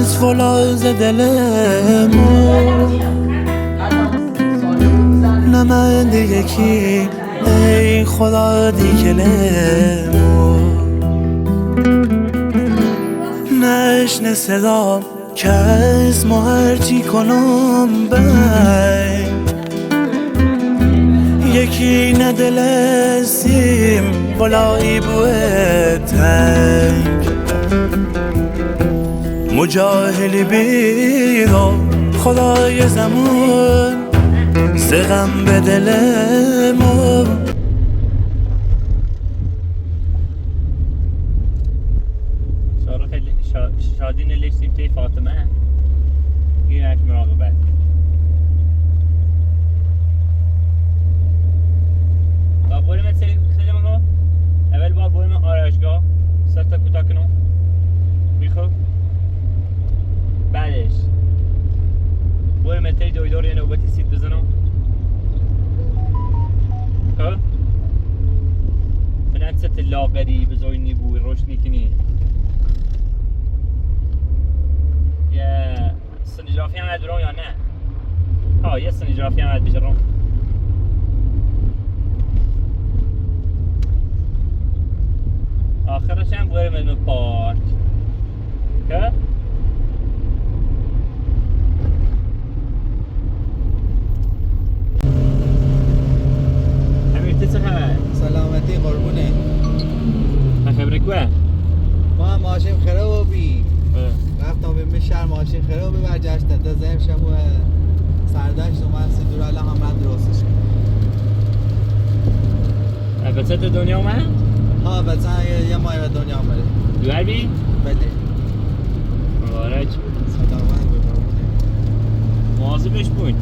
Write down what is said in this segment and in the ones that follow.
از فولاذ دلمو نه من دیگه کی ای خدا دیگلمو نشنه صدام که از ما هرچی کنم بای یکی ندل سیم ولایی بوه تنگ مجاهلی بیرا خدای زمان سغم به دل ما شادین لشتیم توی فاطمه گیرک مراقبت با بریم سلیم رو اول با بریم آرایشگاه ستا کوتاه کنم بیخوب بعدش بریم تایی دویدار یه نوبتی سیت بزنم خب من ست لاغری بزای نیبوی روشنی کنی یه سنجرافی هم هد برام یا نه؟ یه سنجرافی هم هد بشرم آخرش هم بریم اینو پارک که؟ امیر چه خبر؟ سلامتی قربونه خبره کوه؟ ما ماشین خراب بی رفتم به شهر ماشین خراب برگشت تا زم شب و سردشت و من سیدور الان هم من درستش بچه تو دنیا اومد؟ ها بچه یه ماه به دنیا آمده دوار بی؟ بله مبارک سلامت بقربونه مواظبش بود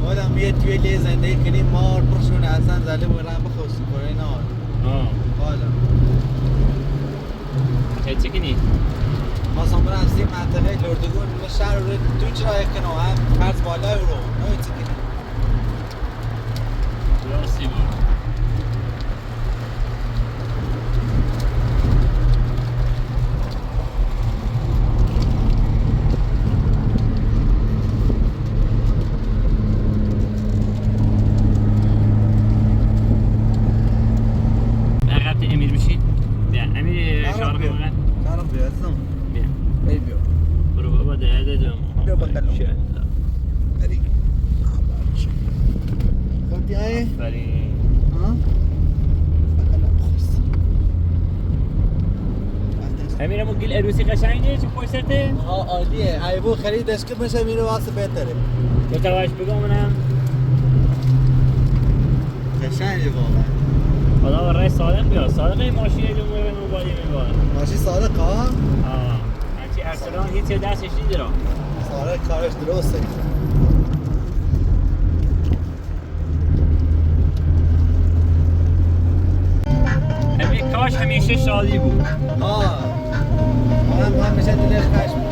آدم بیه توی لی زندگی کنیم مار پرشون حسن زله برن بخوصی کنه نار حالا چه کنی؟ خواستم برم سی منطقه لردگون به شهر رو تو چرا کنم هم فرض بالای رو نوی چی کنی راستی بود عقب امیر بشید بیا امیر شارخ بیا شارخ بیا ازم بیا ای بیا برو بابا ده بیا بقلم بری خودی های آفرین ها بقلم خوست امیرمو گل عروسی قشنگه چه خوش سرته؟ عالیه ایبو خریدش که بشه میره واسه بهتره متوجه بگم منم قشنگه واقعا خدا برای صادق بیا صادق این ماشین رو موبایل میباره ماشین صادق ها هرچی ارسلان هیچ دستش نیده را صادق کارش درسته همین کاش همیشه شادی بود هم همیشه دلش خش بود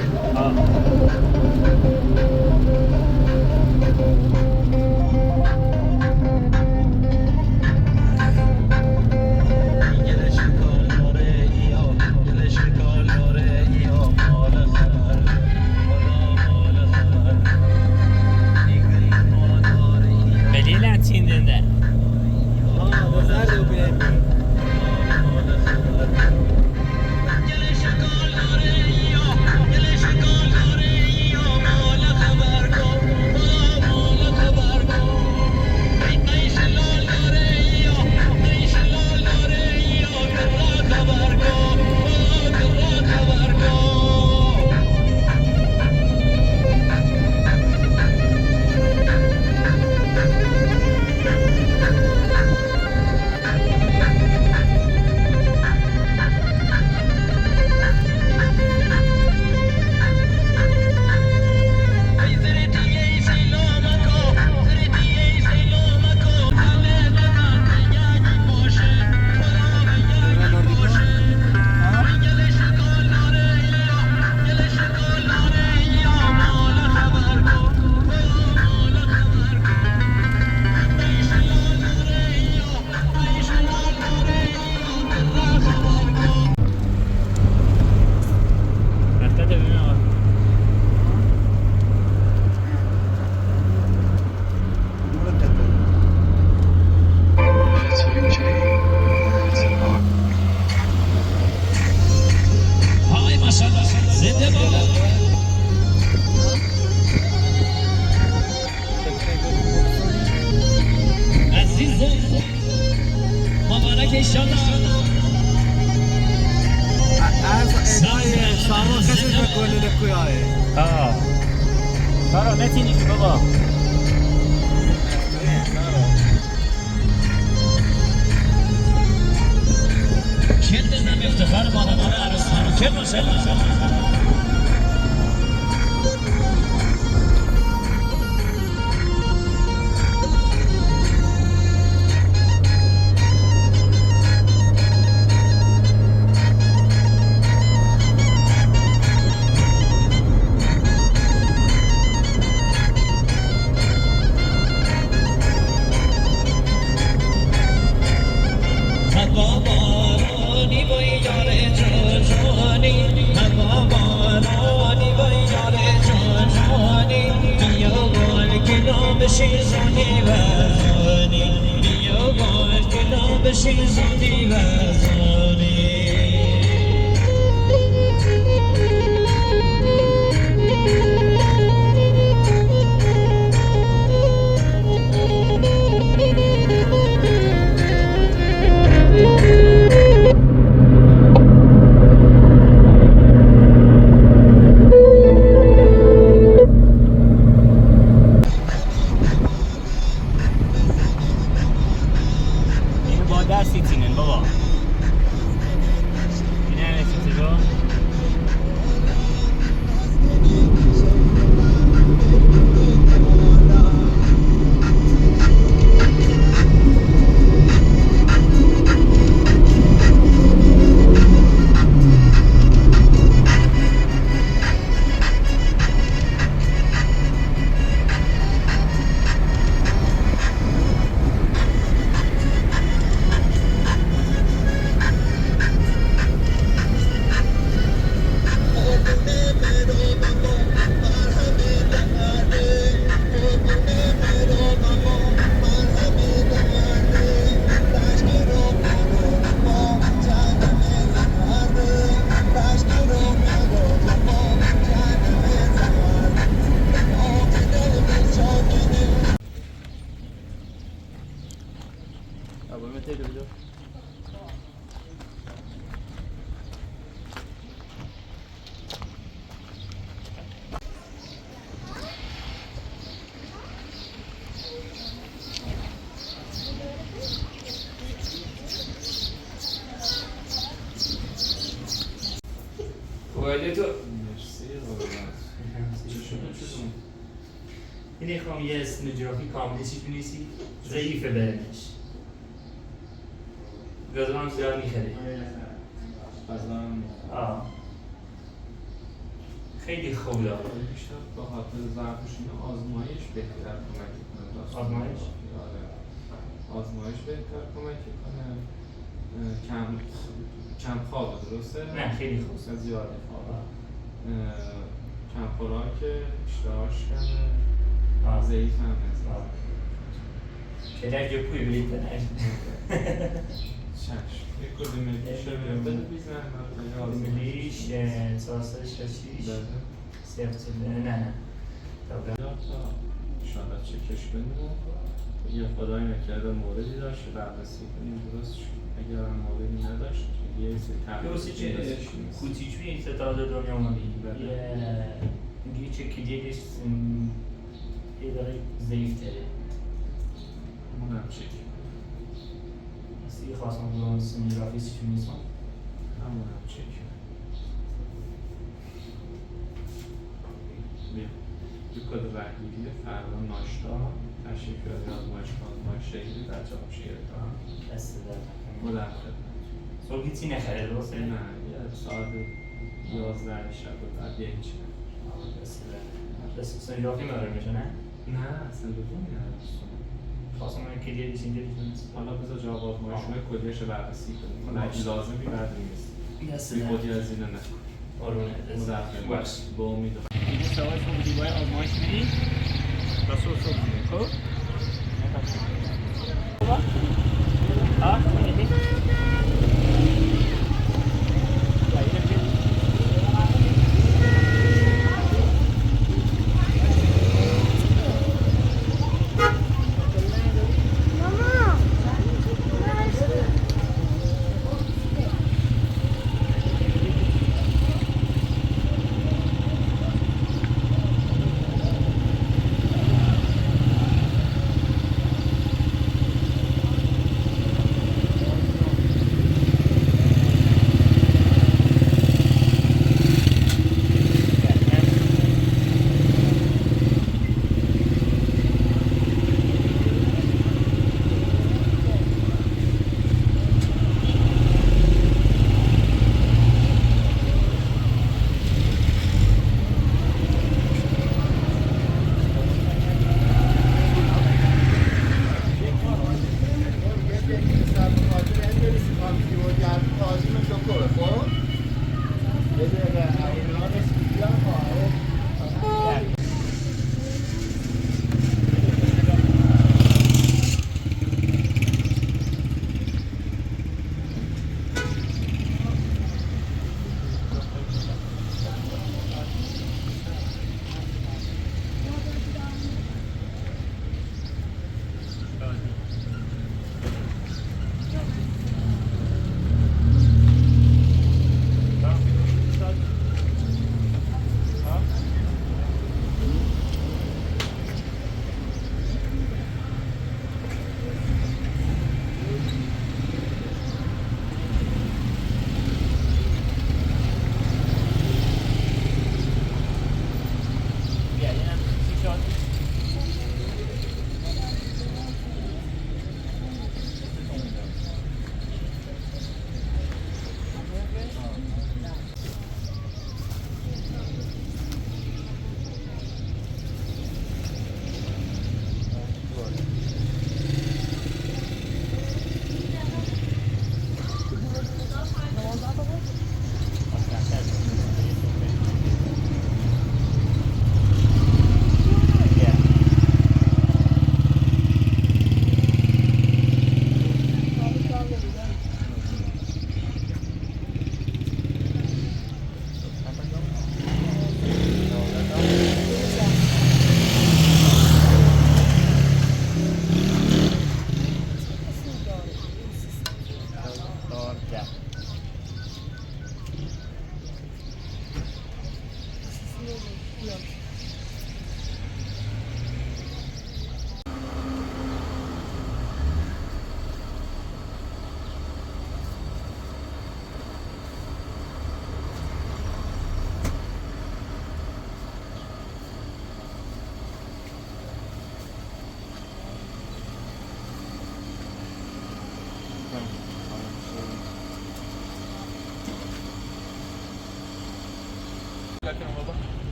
ادای شاهرخ کشش به گلی لکویاه سارا نتینیش بابا kendine iftihar bana arasın kendisi اینه خواهم یه اسم جرافی کاملی چی بنویسی؟ ضعیفه برنش غذا هم زیاد میخره خیلی خوب داره بیشتر با خاطر ضعفشون آزمایش بهتر کمک کنه آزمایش؟ آزمایش بهتر کمک کنه کم خوابه درسته؟ نه خیلی خوب زیاد خوابه کم خوراک اشتهاش کمه ضعیف هم هست پدر جو پوی برید تنش چشم یک کلی ملیش رو بده بیزن ملیش 466 نه شاید چکش کنیم یه خدای نکرده موردی داشت بررسی کنیم درست شد اگر هم موردی نداشت یه سری درستی که کوتیجوی این ستاد دنیا اومدی میگه چه کلیدش یه داره ضعیف تره اونم چکی اصلی خواستم بودم سمی رافیسی چون نیستم همونم چکی بیا یه کد رهگیری فردا ناشتا تشریف یادی آزمایش شکلی در جواب شیره دارم دست در مدر خدمت صبح هیچی نخره درسته؟ نه یه ساعت 11 شب و بعد یه هیچی دست سنجافی مدار میشه نه؟ نه سنجافی نیست خواستم من کلیه دیش اینجا دیشونست حالا بذار جواب آزمایشونه کلیهش بررسی کنیم حالا اگه لازمی بعد نیست دست بی خودی از اینه نکن آرونه دست با امید اینه سوال صبح دیگاه آزمایش میدی و صبح دیگه خب؟ ها؟ میدی؟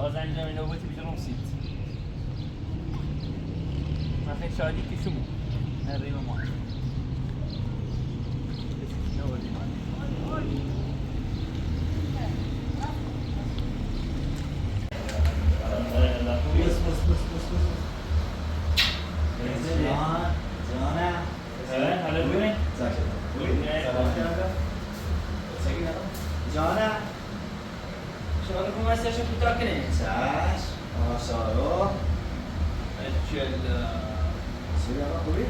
باز انجام نوبتی بیشتر سیت ما خیلی شادی که شما نریم ما جانم شاهرخ رو مستش رو کوتاه کنه چشم شاهرخ چی آقا خوبی؟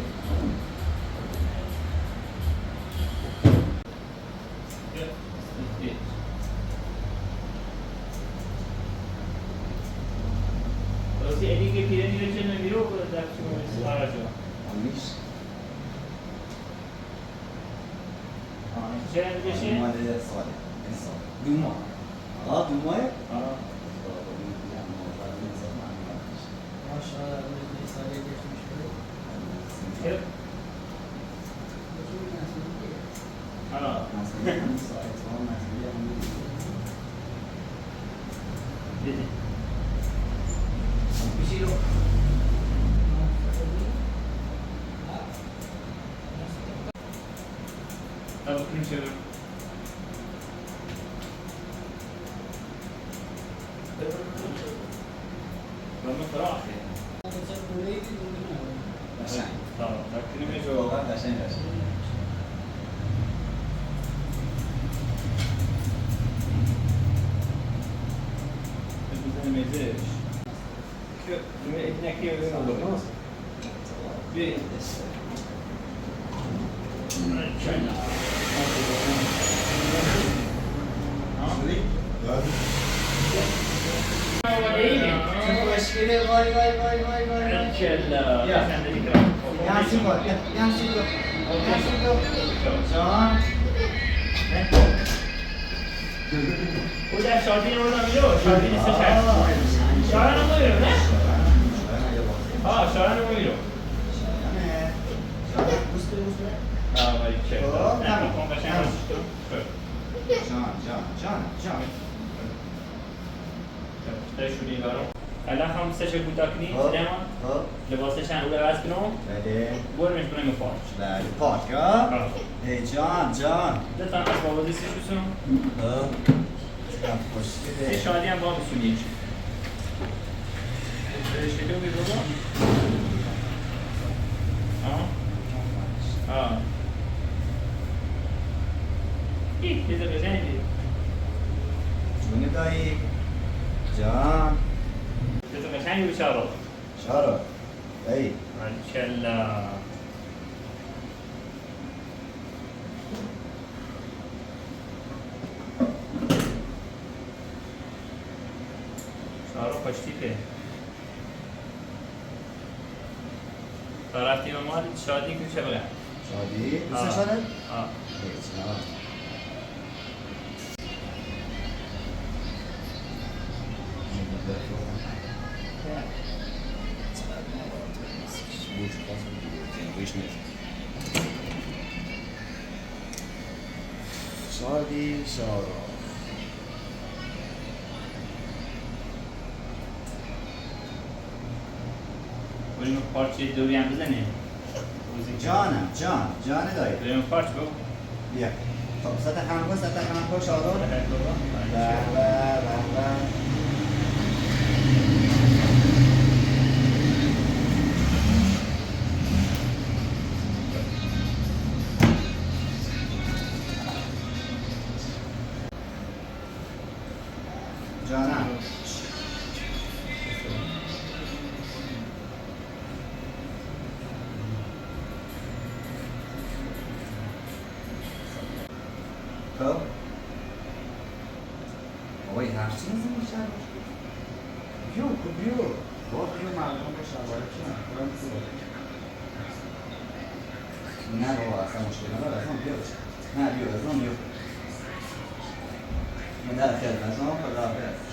راستی ادی که پیرنی رو چه نمیرو در چون سوارا جو آمیش چه نمیشه؟ مال ساله دو ماه آه دو ماه؟ او در شادی رو نمیرو شادی نیست شارن رو نمیرو نه؟ شارن رو نمیرو ولی چه نمیکن قشنگ جان تشونی برام الان هم سه کوتاه کنی سینما لباسش هم رو عوض کنم بله برمش کنم به پارک بله پارک ها ای جان دو تا اسباب بازی سیش بسونم خوشگله شادی هم با بسونی شکل بی بابا این چیز بزنی جون دایی جان چیز قشنگی به شهرخ شهرخ دایی مالکلا شهرخ خوش تیپه تا رفتیم ما شادی که چه بگم شادی دوست شده؟ شادی شهرخ بریم پارچه دوری هم بزنیم جان دایی بریم پارچ بگو بیا خب سطح خمم کن شهرخ به جانم خب بابا این هرچی نزیم میشه بیو بابا بیو مردم به شلواره کنم نه بابا اصلا مشکل نداره اصلا بیو نه بیو اصلا بیو من در خیلی اصلا خدا حافظ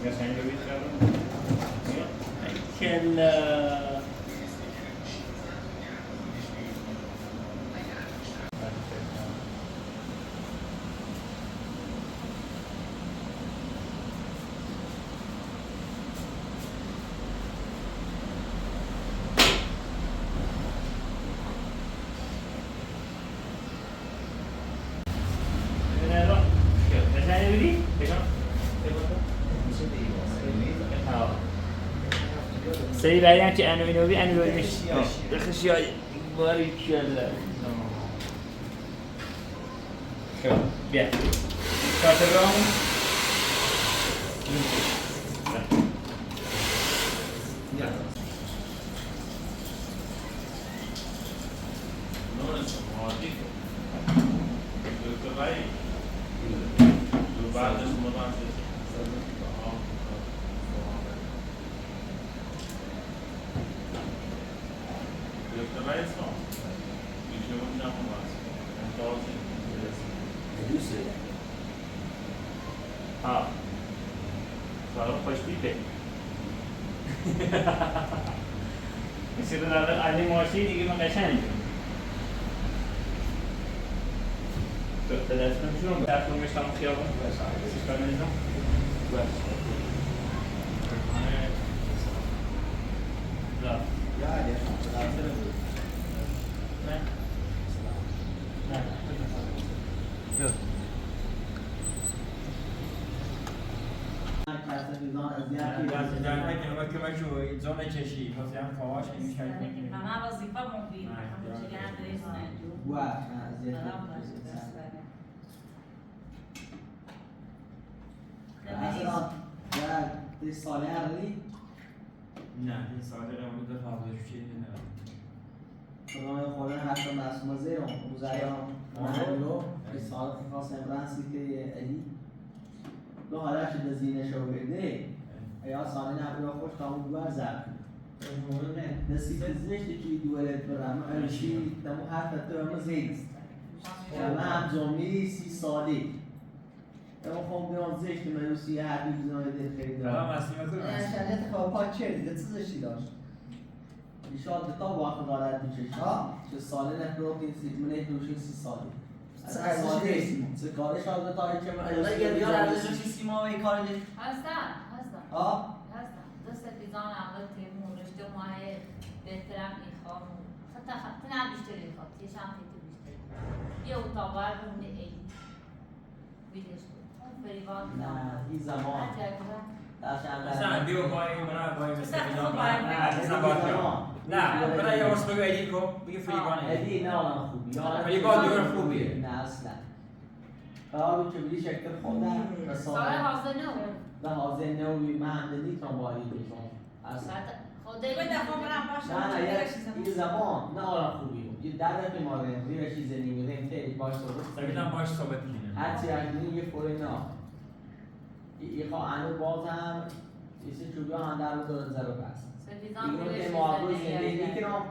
قشنگ رو بیشتر کلا سری بعدی هم که انوی میشه بخشی های باری کله خب بیا کارتگرام Saleh خوش بیته مثل در علی ماشی دیگه من قشنگ تو دست نمیشون در فرمش تمام خیابون سیکار نمیزم بس لا نه زون چشی واسه هم کاواش میشه همه وظیفه مفید همه چی هم Arsalan, det är Saleh ärlig. نه این ساله رو دو تا حاضر چیزی نه خدای خدا حتی معصومه زیر موزایان رو به سال خاص امرانسی که علی دو حالت شده زینه شو بده یا سانه نبرا خوش تامون دوار زد نسیب زشتی که دوالت برم امشی تمو حتی تو همه زید من هم جمعی 30 سالی تمو خون بیان زشت منوسی هر بی بزنه دل خیلی دارم شریعت خواب چه دیده چه زشتی داشت؟ ایشان دتا واقع دارد میشه چه ساله نفرو که من نفروشی 30 سالی چه کارش شاید دتا که من یه ارزش چیزی ما این کار دید؟ هستن دست بیزان اول تیمون رشته ماه بهترم ایخوام حتی نه بیشتر ایخوام یه شم تیتو بیشتر یه اتاقار بونده ای بیدش بود فریبان این زمان مثلا بیو پای من پای مثل بیزان نه برای یه واسه بگو ادی کو بگه فریبان ادی نه آن خوبی فریبان دور خوبیه نه اصلا قرار که بودی شکل خودم سال حاضر نو و حاضر نوی من هم دادی تا بایی بشم اصلا خودی به دفعه برم باشه نه این زمان نه آن خوبی یه در دفعه ما ریم روی چیز نمیریم تیج باش صحبت سبیدم باش صحبت کنیم هرچی اگه یه فوری نه این خواه انو باز هم ایسی چوبی ها هم در رو دارد زر و بس اینو که معبود زندگی کنم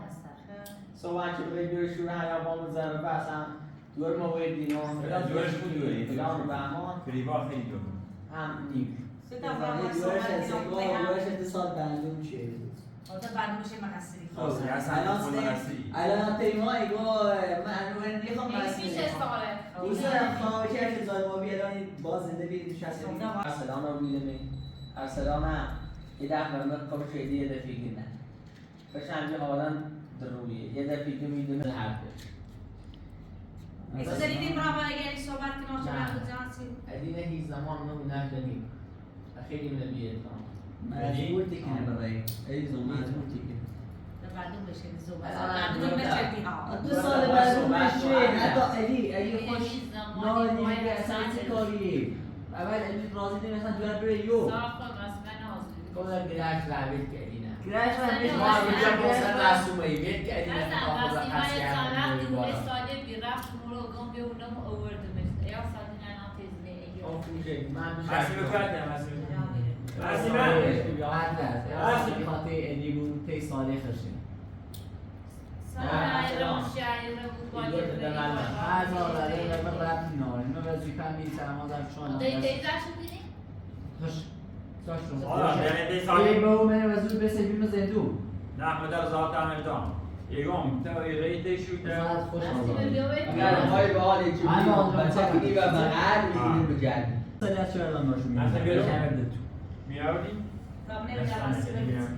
صحبت که برای بیور شور حیابان زر و بس هم دور موقع دینام دورش خود دوری فلان و بهمان فریبان خیلی دور هم نیم دورش اتصال بندون میشه حالا بعد میشه مقصری خب حسن خود مقصری الان تیما ایگو من میخوام میشه ساله دوستان خواهی که زای ما بیادان باز زنده بیدیم شسته ارسلان رو بیدیم ارسلان هم یه دفعه مرکب شدی یه دفعه نه بشن یه حالا درویه یه دفعه که میدیم حرفش بذاری دیم را برای صحبت کنم چه وقت جانسی ادینه هیچ زمان نمی نکنیم خیلی من بیاد مجبور تکنه برای ای زمان مجبور تکنه بعدون بشه بعدون بشه بیها 2 سال بعدون بشه حتی علی خوش نالی که اصلا چه کاری اول علی راضی دیم اصلا جوان بره یو صاف مثلا کلا گراش رابط کردی نه گراش رابط ما اینجا مثلا معصومه بیت کردی نه مثلا وقتی ما یه سالت دوله ساله بیرفت مورو گم به اونم اووردم یا سالی نه تیزله ایو اون خوشه من مسیب کردم مسیب مسیب خاطر علی بود تی ساله خشن ایران شهر بود باید هزار داره و رب ناره اینو وظیفه می‌سرم آدم چون دیداش دیدی خوش ساش رو یعنی سالی با من وزیر به سبیل زندو نه مدار ذات عملتان یگم تا ریته شو تا خوش اگر های به حال چی بچگی و بغل می‌بینیم به جدی سلام چه الان باشم میاردی قبل نمی‌دونم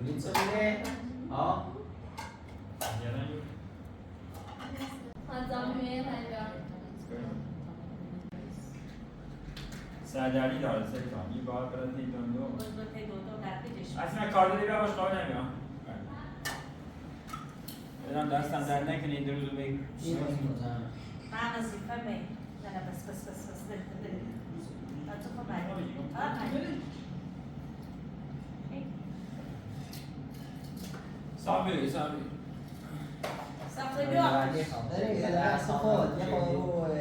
این چه میگه؟ ها؟ سردردی داره سلطان این باید برای تیدون دو باز به پی دو در پیجش اصلا کار داری باش کار نمیام الان دستم در نکنه این دو روز بگیر این باید مزم من وظیفه می نه بس تو خب باید صابری ساخته بیا دست خود یه خود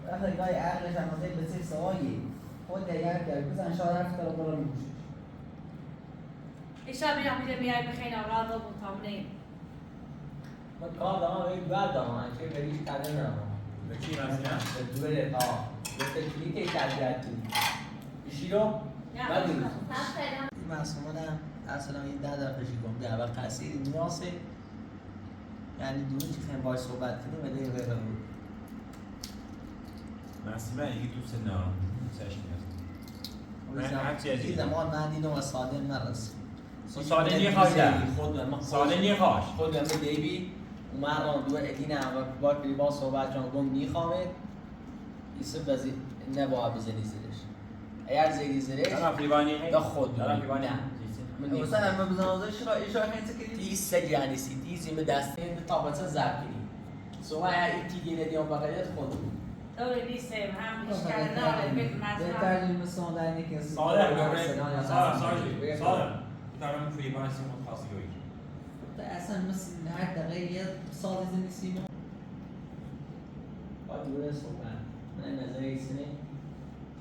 وقتی گاهی عقلش هم واسه به سه سوایی خود دیگر کرد بزن شاید حرف داره برای میگوشه ایشا میرم میره میای بخین اولاد و مطمئنه من کار دارم یک بعد دارم چه بریش کرده ندارم به چی مثلا؟ به دوره به تکلیک تربیت کنی ایشی رو بعد دیگه این معصومه هم ارسلان یه 10 دقیقه شیکم ده اول تأثیر نیاسه یعنی دونه که خیلی باید صحبت کنیم و دیگه غیر بود معصومه یکی دوست نارم دوستش میاد من هرچی از این زمان من دیدم و ساده نرسیم ساده نیخواش ساده نیخواش خود من دیبی اومد را دو ادینه و باید بلی با صحبت جان گم نیخوامد ایسه بزی نباید بزنی زیرش اگر زیدی زیرش دارم فیوانی دا خود دارم فیوانی مثلا اما بزنازش را ایشا خیلی سکری دیز سجانی سی دیزی به دسته تابلت زرد کنی سوما اگر این تیگه ندیان بقیت خود بود دوره نیستم هم بیشتر داره بگم بهتر جلوم ساده اینه که ساده دارم فیوانی سی متخاصی روی اصلا مثل هر دقیقه یه ساده زنی سیما با دوره صحبت من نظر ایسینه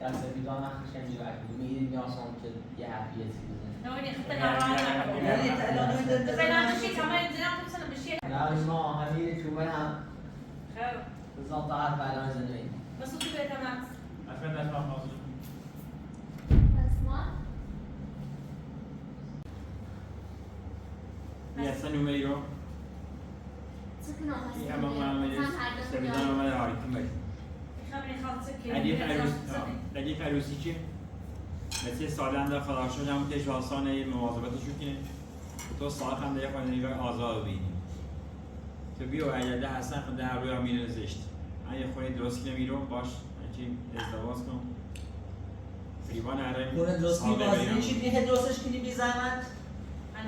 کسی بیدان اخرش هم جواب بود میگه نیاسان که یه حرفیتی بزنه نوعی خطه ناران فعلا بشی تمام دیدم تو سنم بشی نه ما همین چوبه هم خب بزن تا هر فعلا زنوی بس تو بهتر ماکس اصلا دست من خواستم یه اصلا نومری رو این همه معاملی سویدان آمده هایتون باید ردیف عروسی چیه؟ مثل سالم در خدا شد هم که شانسان مواظبتشو کنه تو سال هم در خواهد نگاه آزاد بینی تو بیو اگر حسن خود در روی هم میره زشت اگه خونه درست کنه میرو باش چی ازدواز کن فریبان عرم خونه درست کنی بازی چی بیه درستش کنی بی زحمت؟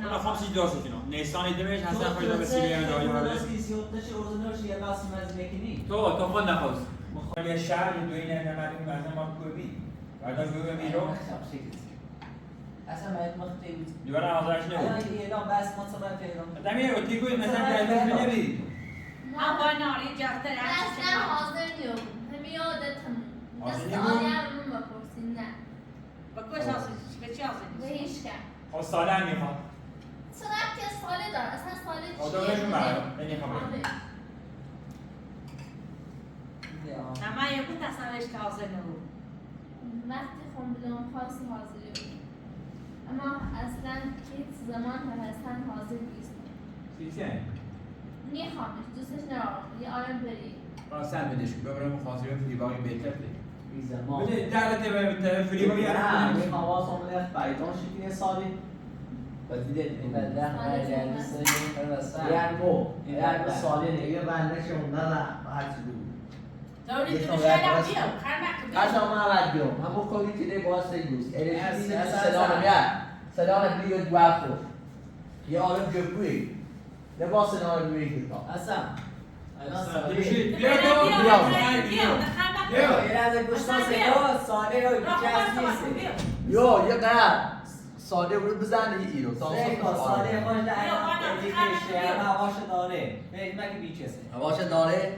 اونا خواهد چی درست کنم نیستانی دمش حسن خواهد رو بسیاری هم دایی آره تو خود نخواست مخواه یه شهر دوی نمدیم مثلا ما کوبی بعدا جوی میرو اصلا باید مخطی بود دیوار آزارش نبود ایران بس مثلا پیران دمی رو تیگوی مثلا درمیش بنبید ما با ناری جاکتر اصلا حاضر نیوم همه یادتم حاضر دست نیوم؟ آلی هم رو بپرسین نه با کش حاضر به چی حاضر به هیچ کم خب ساله هم میخواد چقدر که ساله دار اصلا ساله چیه؟ آدارشون برام نمیخوام نه من یه بود تصورش که حاضر نبود وقتی خوندم خواست حاضری بود اما اصلا هیچ زمان هستن حاضر نیست چیزه؟ میخوامش دوستش ندارم یه آرم بری سر بدش کن ببرم مخاطره فریباقی بهتر بی زمان بده درته به فریباقی نه میخوام واسه من بایدان شکلی سالی و دیده بله یعنی سالی نگه بنده شما نه هر چی بود دوری تو شاید هم بیام هر وقت از آن اول بیام همون کاری که ده باز سیگوز الهی سلام بیاد سلام بیاد دو افر یه آرم جبوی ده باز سلام بیاد گیرتا اصلا یه قرار ساده رو بزنه ایرو ساده خوش در هواش داره هواش داره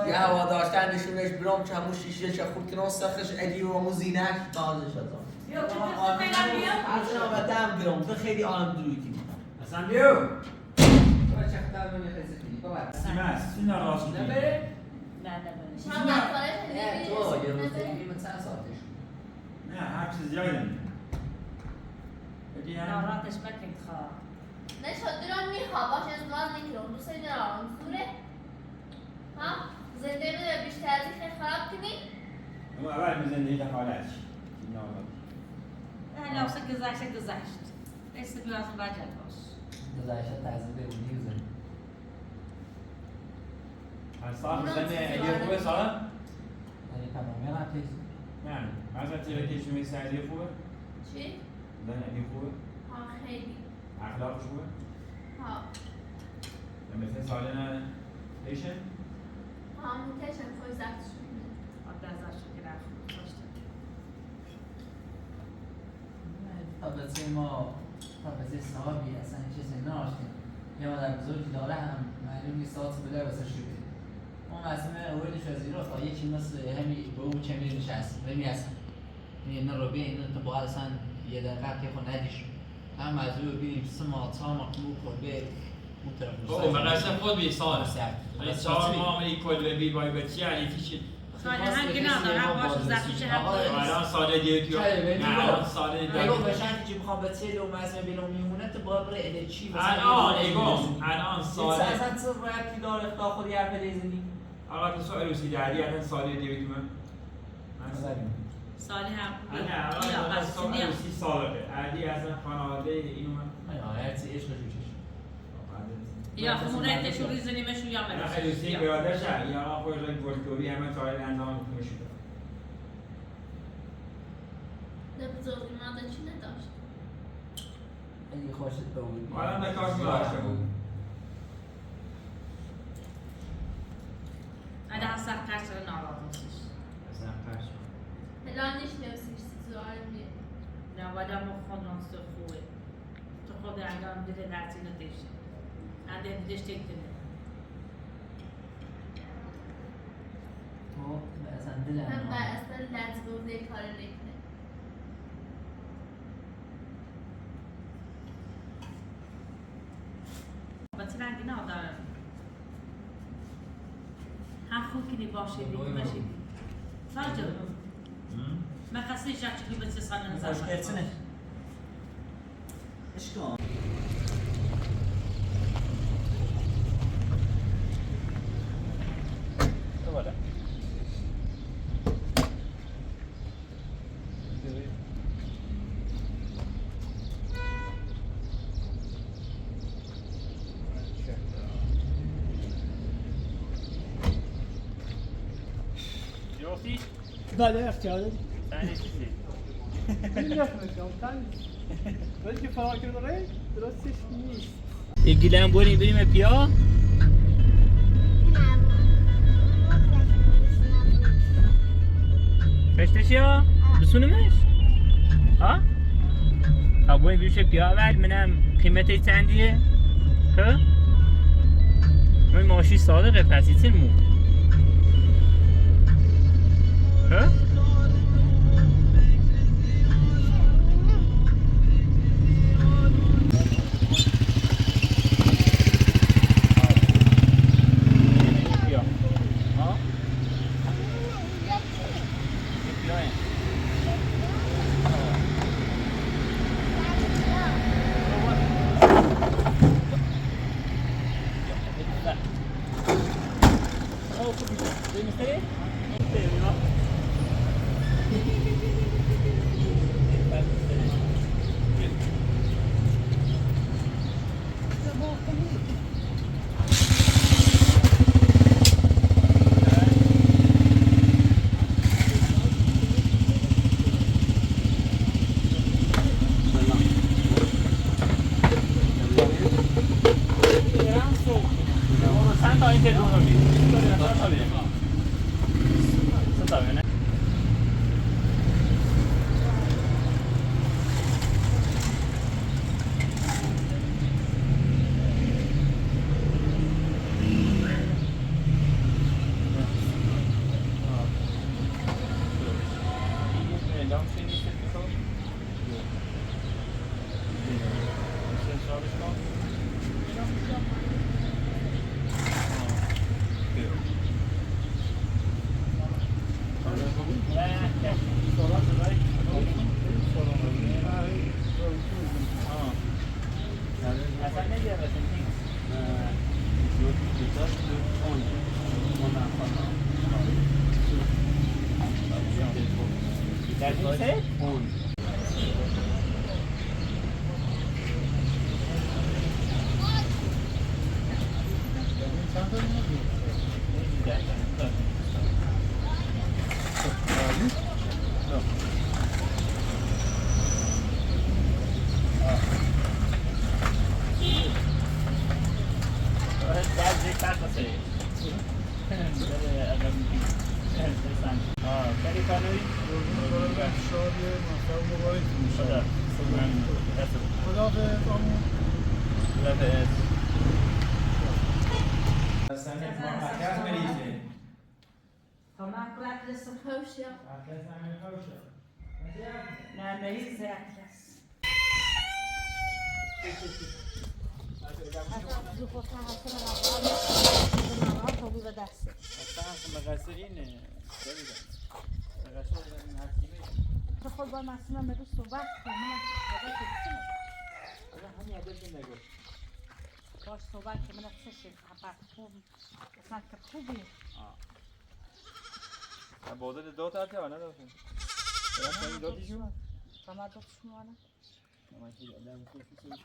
یه هوا داشتن نشونش برام چمو شیشه چه خود کنان سخش ادی و همون زینش تازه شد از آن بدم گرام تو خیلی آن درویتی اصلا بیو چه خطر نمیخواستی سیمه سینا راشی نه شما نکاره تو یه روز دیگه من چند ساعتش نه هر چیز زیادی نمیده بدی هم ناراتش مکن خواه نه شد دران میخواه باش ازدواج نکرم دوست ندارم سوره ها زنده بده بیشتر از این خیلی خراب کنی اما اول به زندگی دخالت نه لحظه گذشت ایسته بیو از اون بجل باش گذاشته تازه بمونی بزنی هر سال بزنه اگه خوبه سال یعنی تمامی هم هتیست نه مثلا تلویزیون سعدی خوبه؟ چی؟ زن علی خوبه؟ ها خیلی اخلاقش خوبه؟ ها مثل ساله نه ایشن؟ ها میتشن خوی زفتش میده رابطه ما رابطه صحابی اصلا چیزی نداشتیم یه مادر بزرگی داره هم معلوم نیست ساعت بله واسه شده اون مسئله اوردش از ایران تا یکی مثل همین به اون چمی نشست بمی اصلا اینا رو بیا اینا تو باید اصلا یه دقیقه که خود ندیش هم موضوع رو بینیم سما تا مقلوب کرده اون طرف اوه مقصد خود بی سال ولی 4 ماه ای کل بی بای بچی علی چی ساله هم که ندارم باشه زفتش هم الان ساله دیگه نه الان ساله دیگه اگه به شرطی که میخوام به تیل و مسئله بیلو میمونه تو باید بره اده چی الان ساله اصلا تو ربطی داره تا خودی حرف دیزنی آقا تو سوال روسی داری الان ساله دیگه تو من ساله هم نه الان سوال روسی ساله علی اصلا خانواده اینو من هر چی عشق روشش یا خمونتش رو ریزنیمش رو یا نه مرش روسی برادرش یا آقا خود را گلتوری همه تاریل انجام میکنه شده ده بزرگی ماده چی نداشت اگه خوشت بود الان نکاش داشته بود اگه حسن قرص رو نارادوستش اصلا پرش هلان نیش نوسیش سوال میه نه باید هم خود رانست خوبه تو خود انگام دیده درسی نداشت انده دیدش تک دنه تو اصلا دلم هم بر اصلا لطبوزه کار نکنه با چه رنگی ندارم هم خوب کنی باشه دیگه باشی ساجا من خسته شب چکی به سه سال نظر خوشگلتونه اشکان دوباره گرفتی؟ بله اختیار داری. تنی چیزی؟ نمی‌فهمم ولی که فرار کرده درستش نیست. گیلم بریم پیا؟ کشتش یا؟ بسونمش؟ ها؟ ابوی بیشه پیا اول منم قیمتش چندیه؟ ها؟ من ماشی صادقه پس ایتین مو ها؟ خیلی کار داری؟ شاد موفق مبارک خدا خداحافظ آمون خداحافظ حسن محقق مریضه Tamam bırakırsın. Hoş ya. Atlas همین خوشه Ne neyiz bırakırız. Hatta bu fotoğrafı Hasan'a tabii ve dersi. اصلا مقصرینه ببینم مقصر این حکیمه تو خود با معصومه مدو صحبت کن من صحبت کنم. اصلا همین عادت نگو باش صحبت کنم من چه خبر خوب اصلا که خوبی. بازه دو تا آنه داشتن برای دو تیشون Tamam dört şunu ana. ama ki adam koşuyor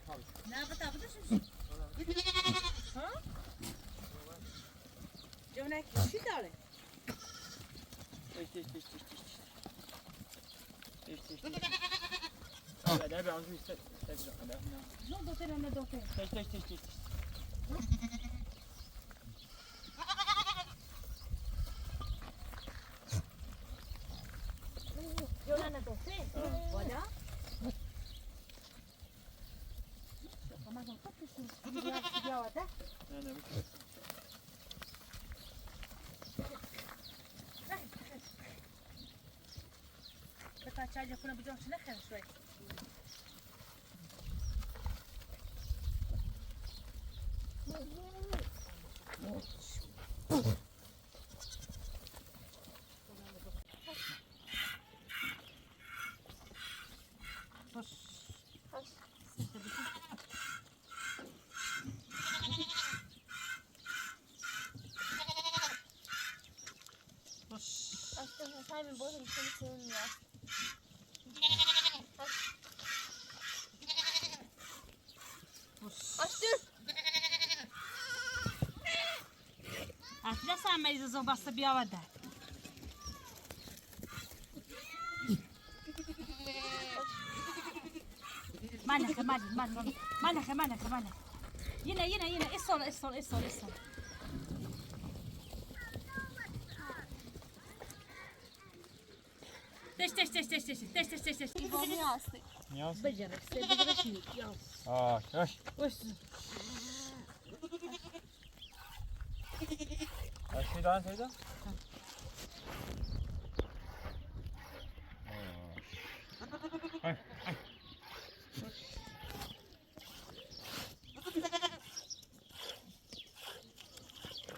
Tamam. Ne yapabilirsin? Ha? Cömlek çi داره؟ No dotere ne dotere. Yo ne dotere. Voilà. Ama non fa più su. Ya da. بتا چای کنه بجام چه نخیر شوی Simon wasn't finishing yet. Açtır. Aslında sen meyze zobası bir havada. Manaka. Yine. İsol. Teş. İbani hastı. Becerikse. Yaş. Şeyden Seyda.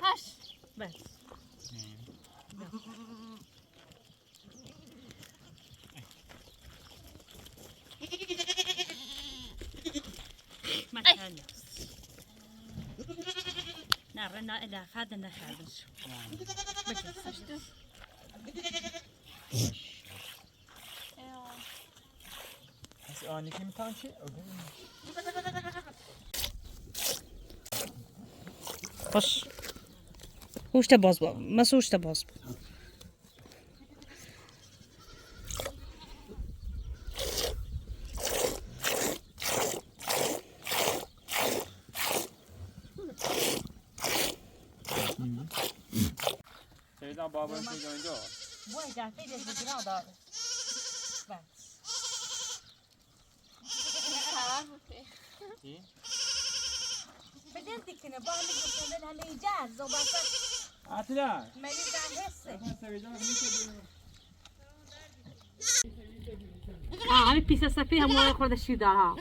Haş. Bes. Maşallah. نرنا إلى خادنا خادش. Nasıl ani kim tançı? Hoş. Hoş da boz bu. Nasıl hoş da boz bu? Seyda babanın şey önce o. Bu ejder feyde zikra da. Bak. İyi. بدل دکنه با هم میگفتن هلی جر زوباسه عطلا مگه هسته همین پیسه سفید همون خورده شیر دار ها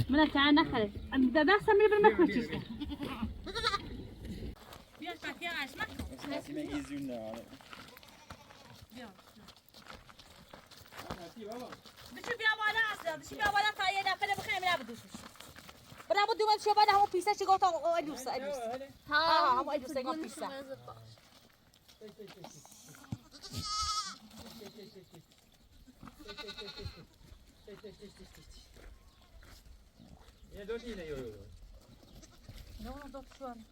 من چند نخره دستم میره برم بخورچیش کن بیاش پتی اشمک نسیم ایزون داره بیا بشو بیا بالا اصلا بشو بیا بالا تا یه دفعه بخیر میره بدوش برای بود دومن شو بعد همون پیسه چی گفت ادوس ها همون ادوس گفت پیسه یه دو تینه یورو نه دو شون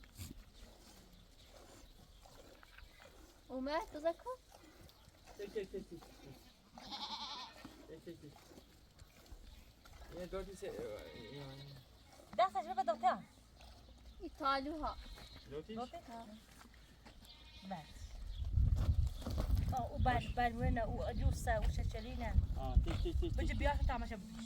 اومد بذکر یه دو تیسه دستش بگه دکتر ایتالوها دو تیش بس او برمونه او ادوسه او شچلینه بچه بیاش تماشا بدوش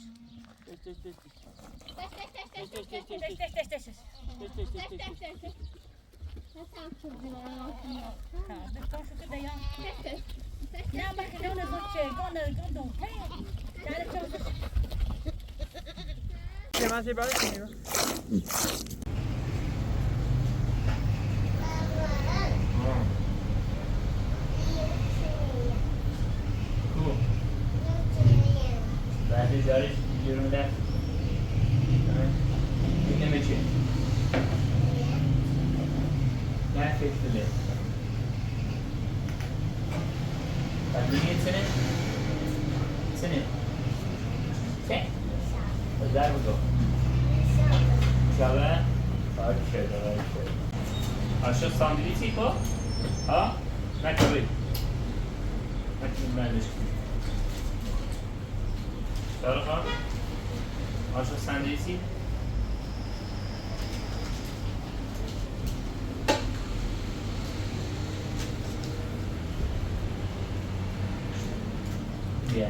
بعدی داریش بیرون ده دیگه میچه نه فکر بده بعد دیگه سنه سه بزر بودو شبه باید شده آشو ساندویچی کو ها نکبری نکنیم بندش کنیم شاهرخ آشو ساندویچی بیا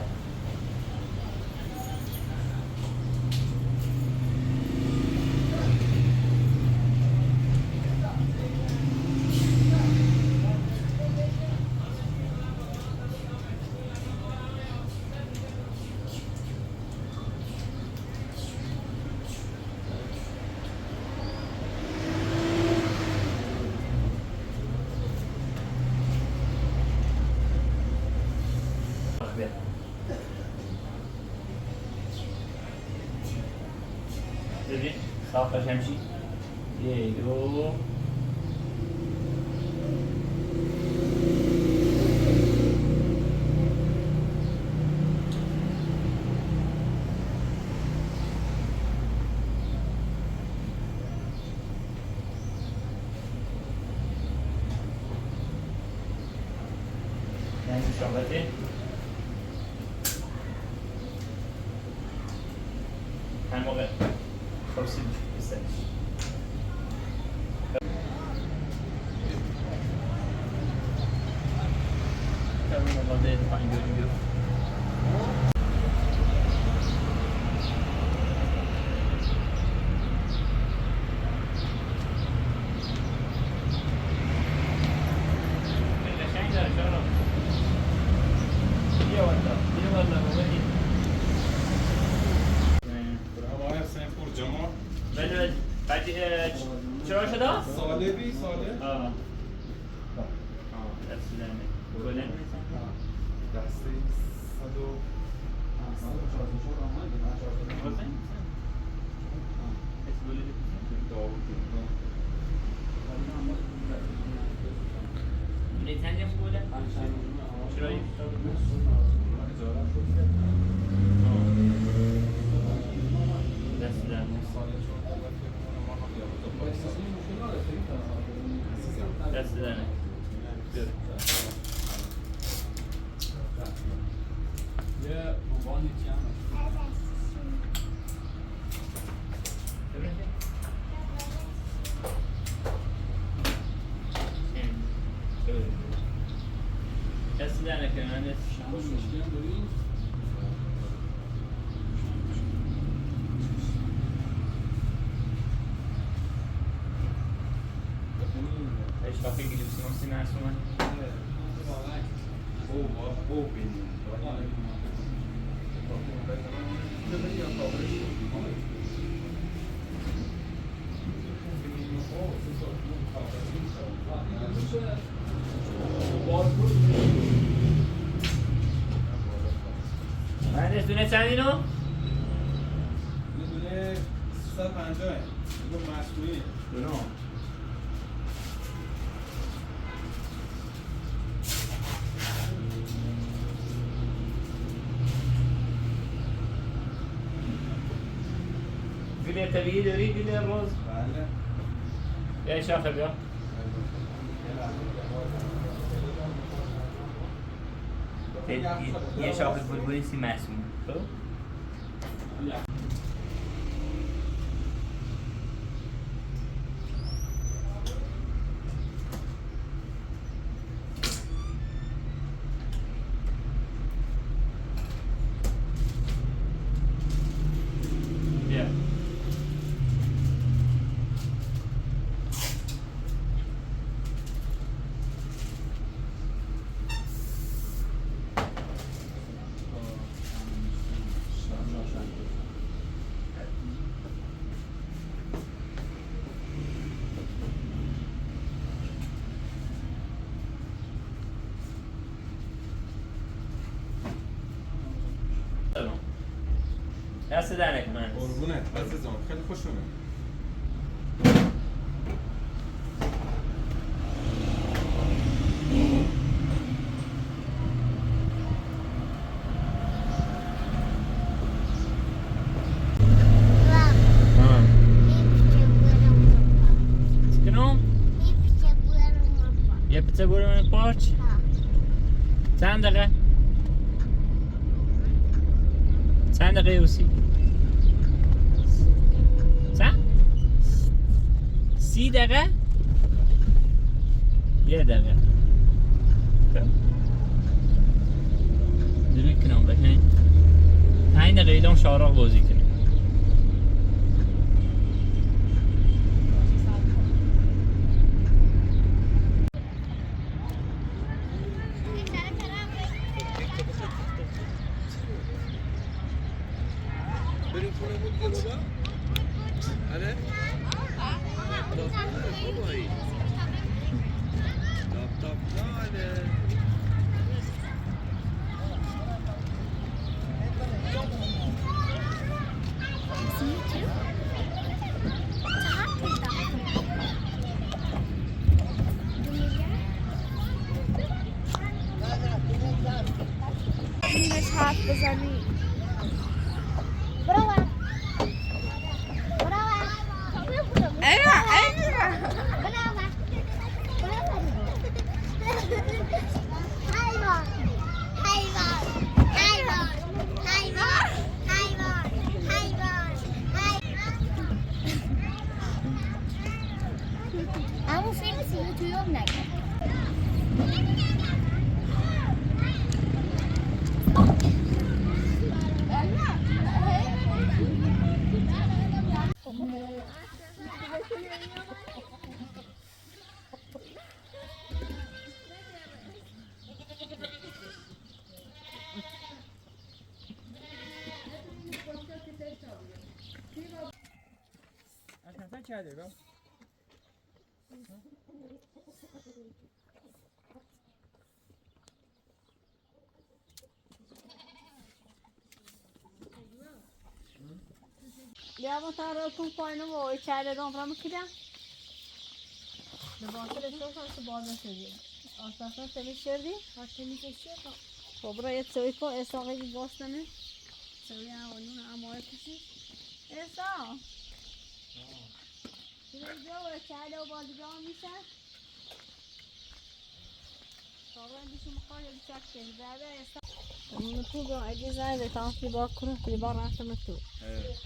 ببین صافش همچی یه دو یعنی شابته هم موقع خورسید بسنش تمام مقاده پایین داریم بیرون قشنگ داره شهرام بیا والا اومدی بله بعد چرا شده؟ سالبی ساله آه رسولانه گله دسته 100 دست دادنه یه موبایلی کمه دست دادنه که من شما مشکل هم دارید؟ ايش راح يجي بس نفسي معصومة مهندس دونه چند اینو؟ دونه 350 اینو مصنوعی دونه فیلر طبیعی داری فیلر روز؟ بله بیا شاخه بیا یه شاخه بلبلی سی معصوم خب؟ دست در نکن من قربونت عزیزم خیلی خوش اومد یه پیچه برو من پارچ چند دقیقه؟ چند دقیقه یوسی؟ چند؟ 30 دقیقه؟ یه دقیقه دروی کنم بکنید 5 دقیقه ایدام شاهرخ بازی کنیم بریم خونه بود دیگه بابا؟ آره؟ لابتاپ داره اینش حرف بزنی اما فیلم سیلو توی هم نگه Ya botar com põe no o içeride dondurma kırıyorum. Ne bakır istiyorsan şu bazı söyleyeyim. Aslında temiz şerdi. Ha temiz eşya. Kobra et soy ko esa gibi gösterme. Soya onun amor kişi. Esa. Şimdi diyor içeride o bazı gelmişler. Sonra bir şey mukayyet bir çaktı. Zaten esa. Bunu tuğla acizay ve tansi bakır. Bir bar açtım tu. Evet.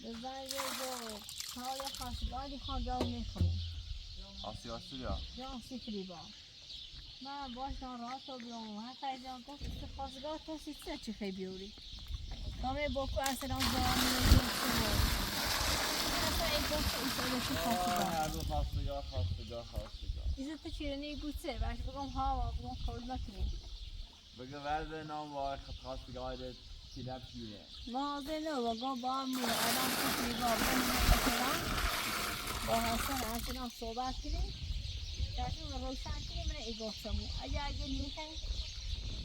بزنگ جو حال خواستگاهی خواندم میخونم آسیاسی یا؟ یا سیکری با من باشم راست و بیام حتی جان گفت که خواستگاه تو سیچه چی خیلی بیوری همه باکو اصلا زمانی اصلا هر دو خواستگار. ایزه تو چیرنی گوته باش بگم ها و بگم قول نکنیم بگه ورد نام با خواستگار چی لب چیره ما دلو بگم با مو آدم کسی با با حسن همچنان صحبت کنیم داشتیم روشن کنیم من ایگفتمون اگه نیخه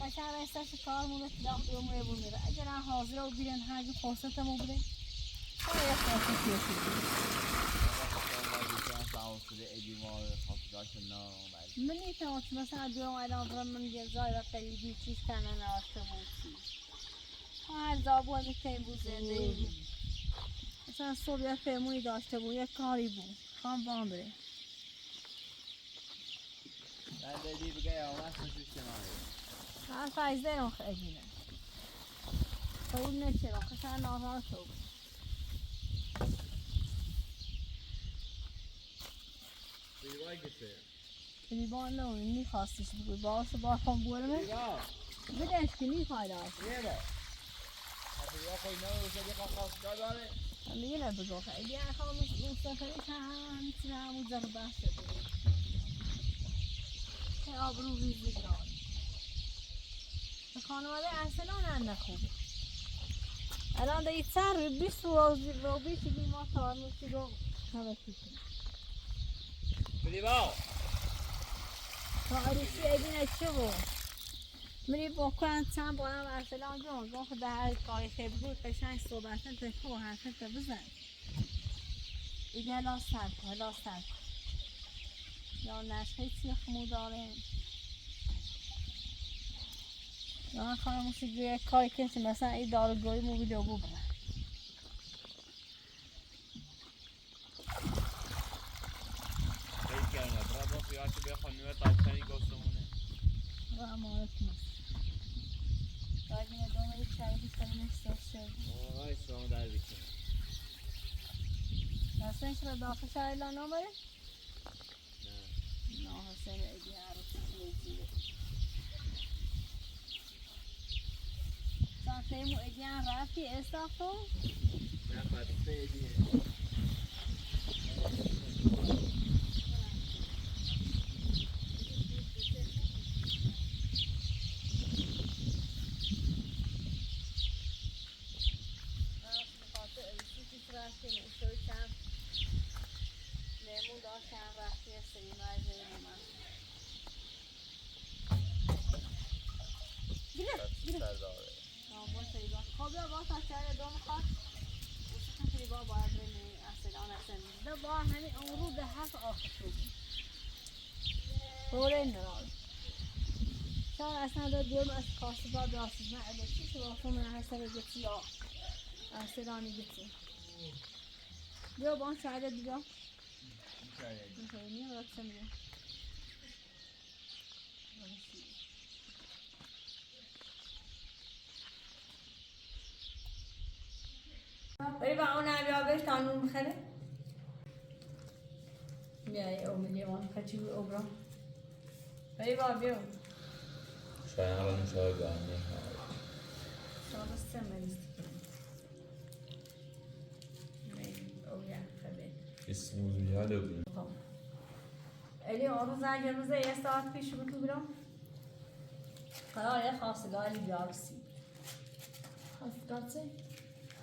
بشن رستش کارمون اطلاق دومه بوده اگر هم حاضر و بیرن هرگی فرصتمون بوده تا یه فرصت من نیتم مثلا دوم الان برم من یه جای و قریبی چیز کنن ناشته بود هر زابون میکنیم بود زندگی مثلا صبح یه فرمونی داشته بود یه کاری بود خواهم بام بره من دیدی بگه آمد سوشش کناری هر فایزه رو خیلی نه قول نچه رو خشن ناراحت شد بیوای گشه لیوان نه میخواستش بگوی باشه با هم برمه بدهش که میخوای داشت یه با یا خوی نمیشه که خواستگار داره دیگه نبگو خیلی اخوام مستقلی که هم میتونه همون ذره بحث بگوی که آبرو ریزی دار به خانواده ارسلان هم نخوبه الان دیگه سر 20 روبی چیزی ما تارموشی رو همه کنیم بلیبا تاریخی ایدین چه بود منی بکنن چند بارم ارسلان جان گفت در کاری خیلی بود قشنگ صحبتن تکو و حرفت بزن ایده لاس تر یا نشخی چی خمو داره یا من خواهم موسیقی کاری کنید مثلا این دارگوی مو ویدیو بو برن خیلی کردن برای با خیال که بخواه نیمه تابتنی گفتمونه و امارت نیست باید این ادامه یک شریفی کنیم استاس شد آقای اسلام در بیکنه حسن چرا داخل شایلان آمده؟ نه حسن ایدی عروسی چیزیه سانتیمو ایدی هم رفتی استافتو؟ نه پس ایدیه خب یا با تا چهره دو میخواد بسیقی خیلی با باید بینی اصلا با همین امرو ده هفت آخر شد روله نرال شان اصلا دو دیوم از کاسبا بیاسید من الکی که با خون من حسن گتی یا اصلانی گتی بیا با چهره دیگه میخوایی را چه میگه بری با اون بیا بهش تانون بخره بیایی او میلیوان خچی بی او برا بری با بیو شاید الان شاید گرمی شاید سه مریضی او یا خبه اسموزی ها لبنی الی آن روزه یه ساعت پیش بتو برم قرار یه خواستگاری بیارسی خواستگار چه؟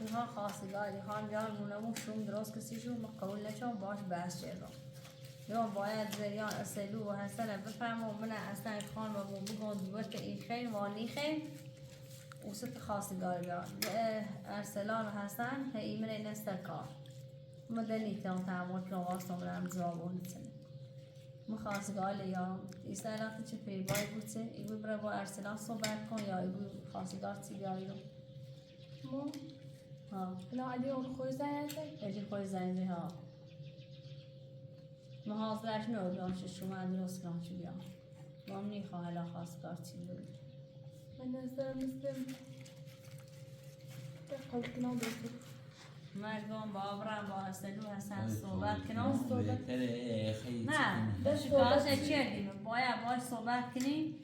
اینها خواستگاری خان بیان مونمون شوم درست کسیشون ما قبول نشون باش بحث چیزم بیان باید زریان اصلو و حسن بفرمون من اصلا خان و بگون دوبت این خیلی وانی خیلی و ست خواستگاری بیان ارسلان و حسن هی من نستر کار مدنی تام تعمل که واسم رم جوابون تنه مخواستگار یا ایستادن چه پیبای بوده ایگو برای با ارسلان صحبت کن یا ایگو خواستگار چی بیایی رو ما ها نه علی اون خوی زنده ایجی خوی زنده ها محاضرش نو بیانش شما درست بیانش بیان ما هم نیخواه هلا خواستگار چی بیایی من نظر مثل قلت کنم بسید مردم بابرم با حسنو حسن صحبت کنم صحبت نه شکایت چیه دیم باید باش صحبت کنیم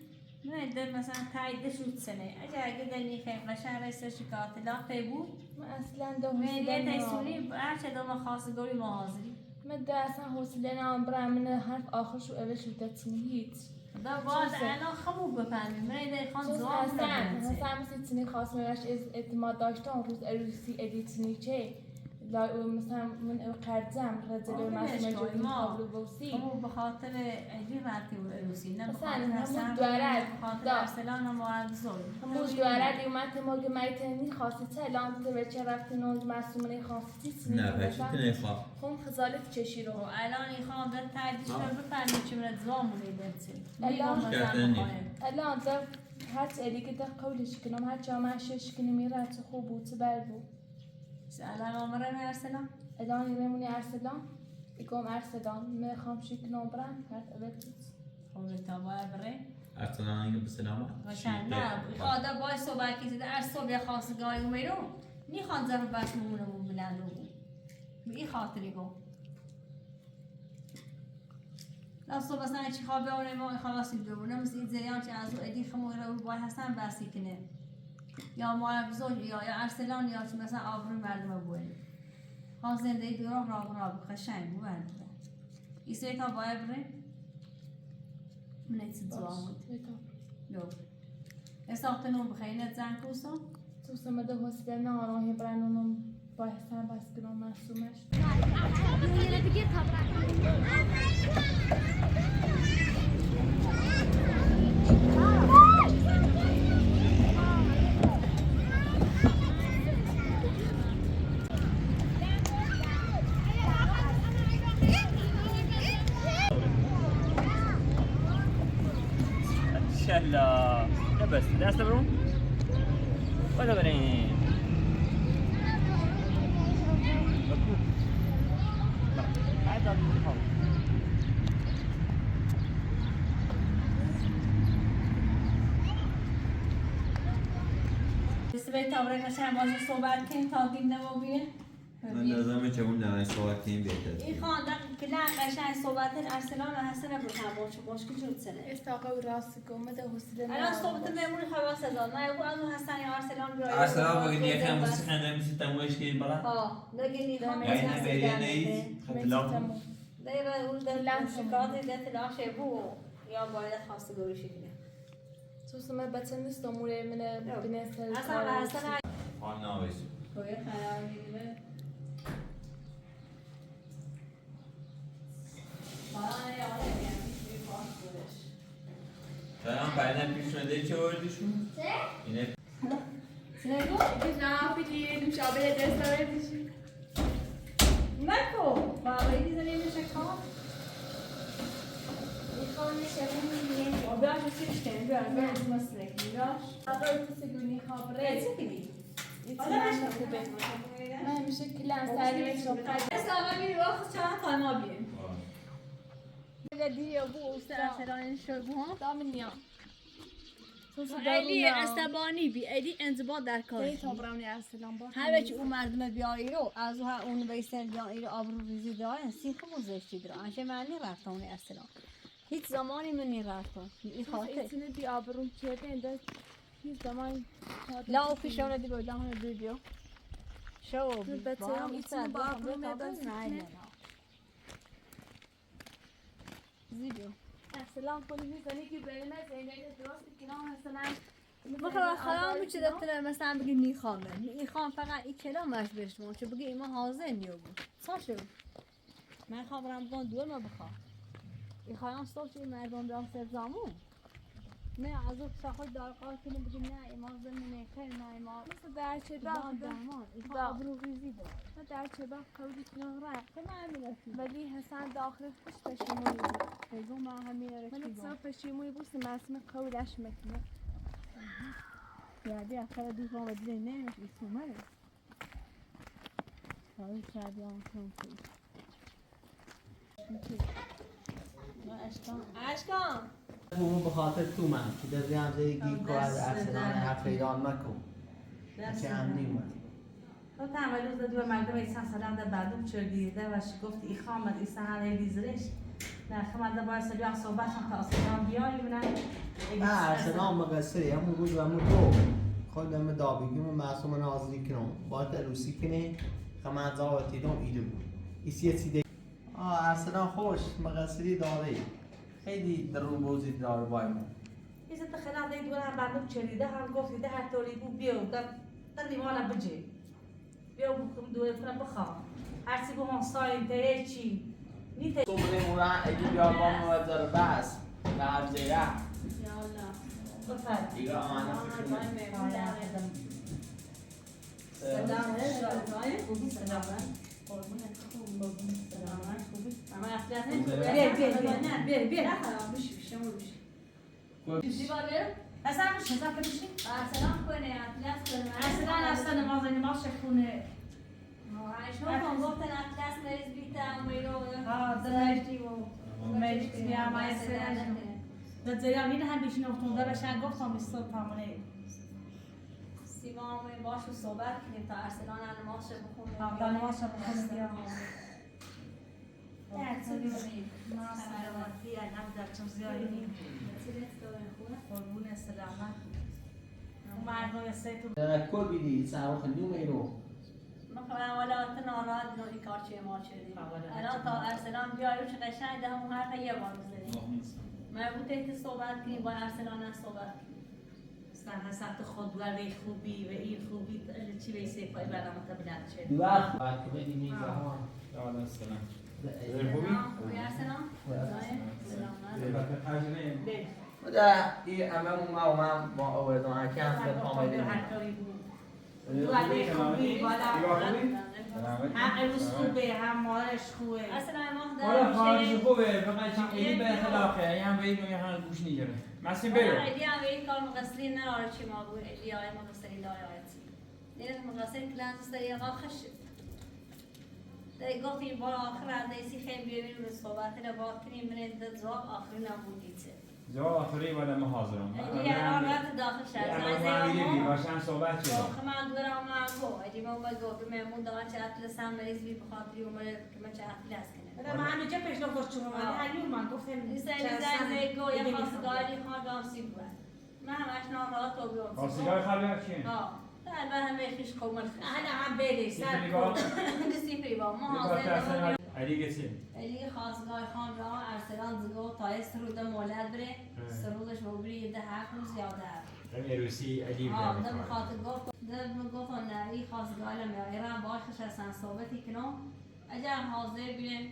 نه در مثلا تایید شد سنه اگه دنی خیلی قشنگ رئیس شکایت لاقی بود من اصلا ده ملیت حوصله تیسونی هر چه دوم خواستگاری ما حاضری من ده اصلا حوصله نام برای من حرف آخرش و اولش بودتنی هیچ دا باید الان خمو بفهمیم من ایده خان چون زوام حسن مثل تینی خواست میرش اعتماد داشته اون روز عروسی ادیتنی چه مثلا من قرضم رزل مسئله جوری قابلو بوسی خمو بخاطر عجی رفتی و عروسی نه مثلا بخاطر حسن همون دارد بخاطر ارسلان و موارد زوری همون دارد اومد ما که میتونی خواسته الان تو به چه رفتی نوز مسئوله خواستی تینی نه بچه کنه خواه خون خزالت چشی رو الان این خواهم در تردیش رو بفهمید چی مرد زوامونه بنسل الان در هر چه که در قولش کنم هر چه من شش کنی میره چه خوب بود چه بر بود الان آمرم ارسلان الان میمونی ارسلان اگم ارسلان میخوام شکنم برم هر اولت خوبه تا باید بره ارسلان اینگه بسلامت روشن نه خواهده باید صحبت کسی در صبح خواستگاری میرو نیخوان ظرف بس مونمون بلند رو بود به این خاطری گم لا صبح اصلا چی خواب بیاونه ما خلاصی ببونه مثل این زریان که از او ادی خموی رو باید هستن بسی کنه یا مال بزرگ یا ارسلان یا چی مثلا آبروی مردم بوده خواه زندگی دوران را خشنگ بود این سوی تا باید بره من ایتید زوان بود یو استاخت نون بخیری نت زن کوسا توسه مده حسیده نه آراهی برنونم با حسن بس کنم مسومش یه دیگه شلا نه بس دست برون بالا بریم به تابره قشنگ باشه صحبت کنیم تا دیم نمو بیه من لازمه که اون دانش صحبت کنیم بهتر این خانده که نه قشنگ صحبت ارسلان و حسن رو هم مشکل شد سنه استاقه و راست گمه ده حسیده نه الان صحبت میمونی خواهی صدا نه او از اون حسن یا ارسلان بیایی ارسلان بگی نیه خیلی موسیقی خنده میسی تمویش کنیم بلا نگه نیخوام یعنی نه بریه نیست خطلاق دیگه اون در شکاتی ده تلاشه بو یا باید خواستگاری شکنه توسه من بچه نیست اموره من بینسته اصلا آن ناویسی باید قرار میدیمه دارم بعدن پیش نده چه وردیشون؟ اینه سنگو؟ نه پیدیم شابه دستاره دیشی نکو باید دیزنی میشه کار میخوام شبه و بیاش سیرش کنیم بیاش مسلک بیاش آقای تو سگونی خابره چه کنی؟ حالا نشه خوبه من همیشه کلم سریع شبه اصلا میری وقت چند تا ما بیم دیگه بو ارسلان شروع دامنیام ایلی عصبانی بی ایلی انضباط در کار دیتا براونی ارسلان با همه چی اون مردم بیایی رو از اون بیستن بیایی رو آبرو ریزی دارن سیخ موزشتی دارن انشه من نرفتم اون ارسلان هیچ زمانی من نرفتم این خاطر ایتونه بی آبرو کرده انده هیچ زمان لا او پیش اون دیگه جهان دیگه شو بی بچه هم ایتونه با آبرو میباز زیدو ارسلان کنی میزنی که برنه زینه درست کنام حسنم بخواه خلام میشه دفتر مثلا بگی نیخوامه نیخوام فقط این کلامش بشمون چه بگی ایما حاضر نیو بود ساشو من خواه برم بگم دور ما بخواه این خواهیم صبح چه مردم برام سر زامون نه از اون شاخوی دارقار کنه بگی نه ایما زمینه خیلی نه ایما مثل در چه دان درمان این خواه آبرو ریزی داره در چه باق قولی کنم را که من میرسیم ولی حسن داخل خوش پشیمونی بود بگو من همین من رسیدم اتصال پشیمونی بود مسئله قولش مکنه یادی اخیر دوست ما بدیده نمیش ایسو مره سایی کردی آن کنم اشکان اون بخاطر تو من که در زیان زیگی که از ارسلان حرف ایران مکن چه هم نیومد تو تمام روز دو مردم ایسان سلام در بعدم چردیده و شگفت ایخام از ایسان هر ایلی زرش نه خمده باید سریع صحبت هم تا آسیان بیایی منم نه ارسلان مقصری همون روز همون تو خودم دابیگیم و معصوم نازلی کنم باید روسی کنه خمد زاوتی دوم ایده بود ایسی سیده ارسلان خوش مقصری داره خیلی در رو بوزی داره بایمون یه زد خیلی دیگه دور هم بردم چلیده هم گفت دیده هر طوری بود بیام در دیوانه بجه بیام بکنم دوره کنم بخوام هرچی با هم ساین تره چی نیته صبح مورا اگه بیار بام و در بس در زیره یا الله بفرد دیگه آمانه فکرونه سلام خوبی سلام اما افتاد بیر خراب بشی شما بشی زیبا برم اصلا میشه زن بشین ارسلان کنه اطلس کنه اصلا نماز خونه شما کن گفتن اطلس مریض بیتم ویرو داشتی و مریض میام از در جریان این هم بیشین افتونده بشن گفتم بیستو تامونه سیما همه باش و صحبت کنیم تا ارسلان نماز شد بخونه تا نماز شد بخونه بیام سلامتی هم در چم زیادی قربون سلامت مردم سیتو کل بیدی شهرخ نیو میرو مثلا ولا ناراحت نوعی کار چه ما شدیم الان تا ارسلان بیایو چه قشنگ ده همون حرف یه بار بزنیم مربوطه که صحبت کنیم با ارسلان هم صحبت کنیم حسن خود و خوبی و این خوبی چی به سیفای برنامه تا بلند شد دو وقت باید که بدیم این زمان سلام سلام خوبی ارسلان؟ بوده این امام ما و من با آوردان حکم به پاملی دوله خوبی بالا هم امروز خوبه هم مارش خوبه اصلا حالا ما خواهرش خوبه فقط چون ایدی به خلافه این هم به این روی هم گوش نیگره مسیم برو ایدی هم به این کار مقصری نراره چی ما بود ایدی های مقصری دای آیتی نیره مقصری کلان دستاری اقا خشه داری گفتیم بار آخر عدیسی خیلی بیوین رو صحبت رو کنیم برید جواب آخری نمودیده جواب آخری ولی ما حاضرم ایدی الان رد داخل شد باشن صحبت شد آخه من دورم گو ایدی ما بگو که مهمون دارن چه اطل سم مریض بی بخاطری اومده که من چه اطل هست کنه من همه جا پیش نگوش چون اومده من گفتم این سری زنگ گو یه خواستگاری خواه دامسی بود من همش ناراحت و بیام خواستگاری خواهی چیه؟ من همه خیش خوب ملخ هم بده سر دستی پریبا ما حاضر علی گسی علی خواستگاه خان را ارسلان زگو تا سرود مولد بره سرودش بگیری ده هر روز یاده روسی علی ده بخاطر گفت نری خواستگاه لمیایرم باشش هستن صحبتی کنم اگر حاضر بیرن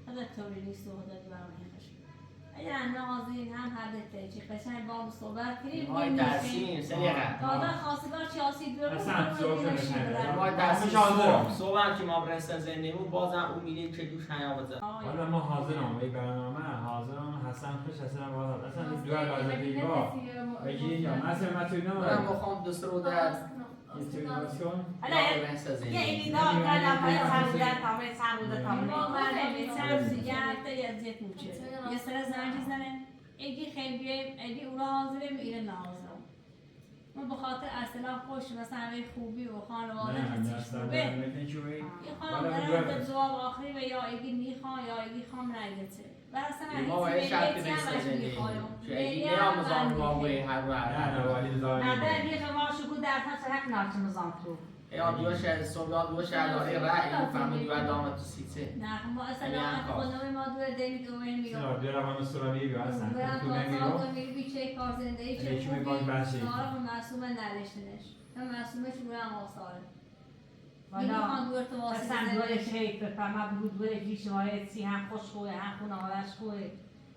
خدا طوری نیست و خدا برای اگر نه حاضرین هم هر دفعه چی قشنگ با هم صحبت کنیم های درسیم سریعه دادا خواستگار چی آسید برو ما درسیم حاضرم صحبت که ما برستن زندگیمون بازم امیدیم که دوش هیا بزن حالا ما حاضرم ای برنامه حاضرم حسن خوش حسن باید اصلا دوار بازه پیگاه بگی یا مثلا توی من بخوام دوست رو در یه ایدی دار کردم های سرودن تامه ما برنامه سر دیگه حتی یزیت موچه یه سر زنجی زنه ایدی خیلی بیاییم ایدی اونا حاضره میره نحاضرم من بخاطر ارسلان خوش مثلا همه خوبی و خانواده هستیش خوبه یه خانواده به جواب آخری و یا ایدی میخوان یا ایدی خام نگیته و اصلا ما باید شرطی بسته زندگی ایدی نامزان واقعی هر رو نه دیگه ما شکو در پس حق نارچه مزان تو یا دو شهر سوگال دو شهر داره رأی فهمید و دامت تو سیته نه ما اصلا خودمون ما دور دمی که وین میگم سلام دیگه روان سرامی بیا اصلا تو نمیرو میری بیچه کار زندگی چه خوبی سارا و معصومه نرشتنش هم معصومه چه برام آساره والا اصلا دوره شیف بفهمه بود دوره گیش مایه سی هم خوش خوبه هم خونه هارش خوبه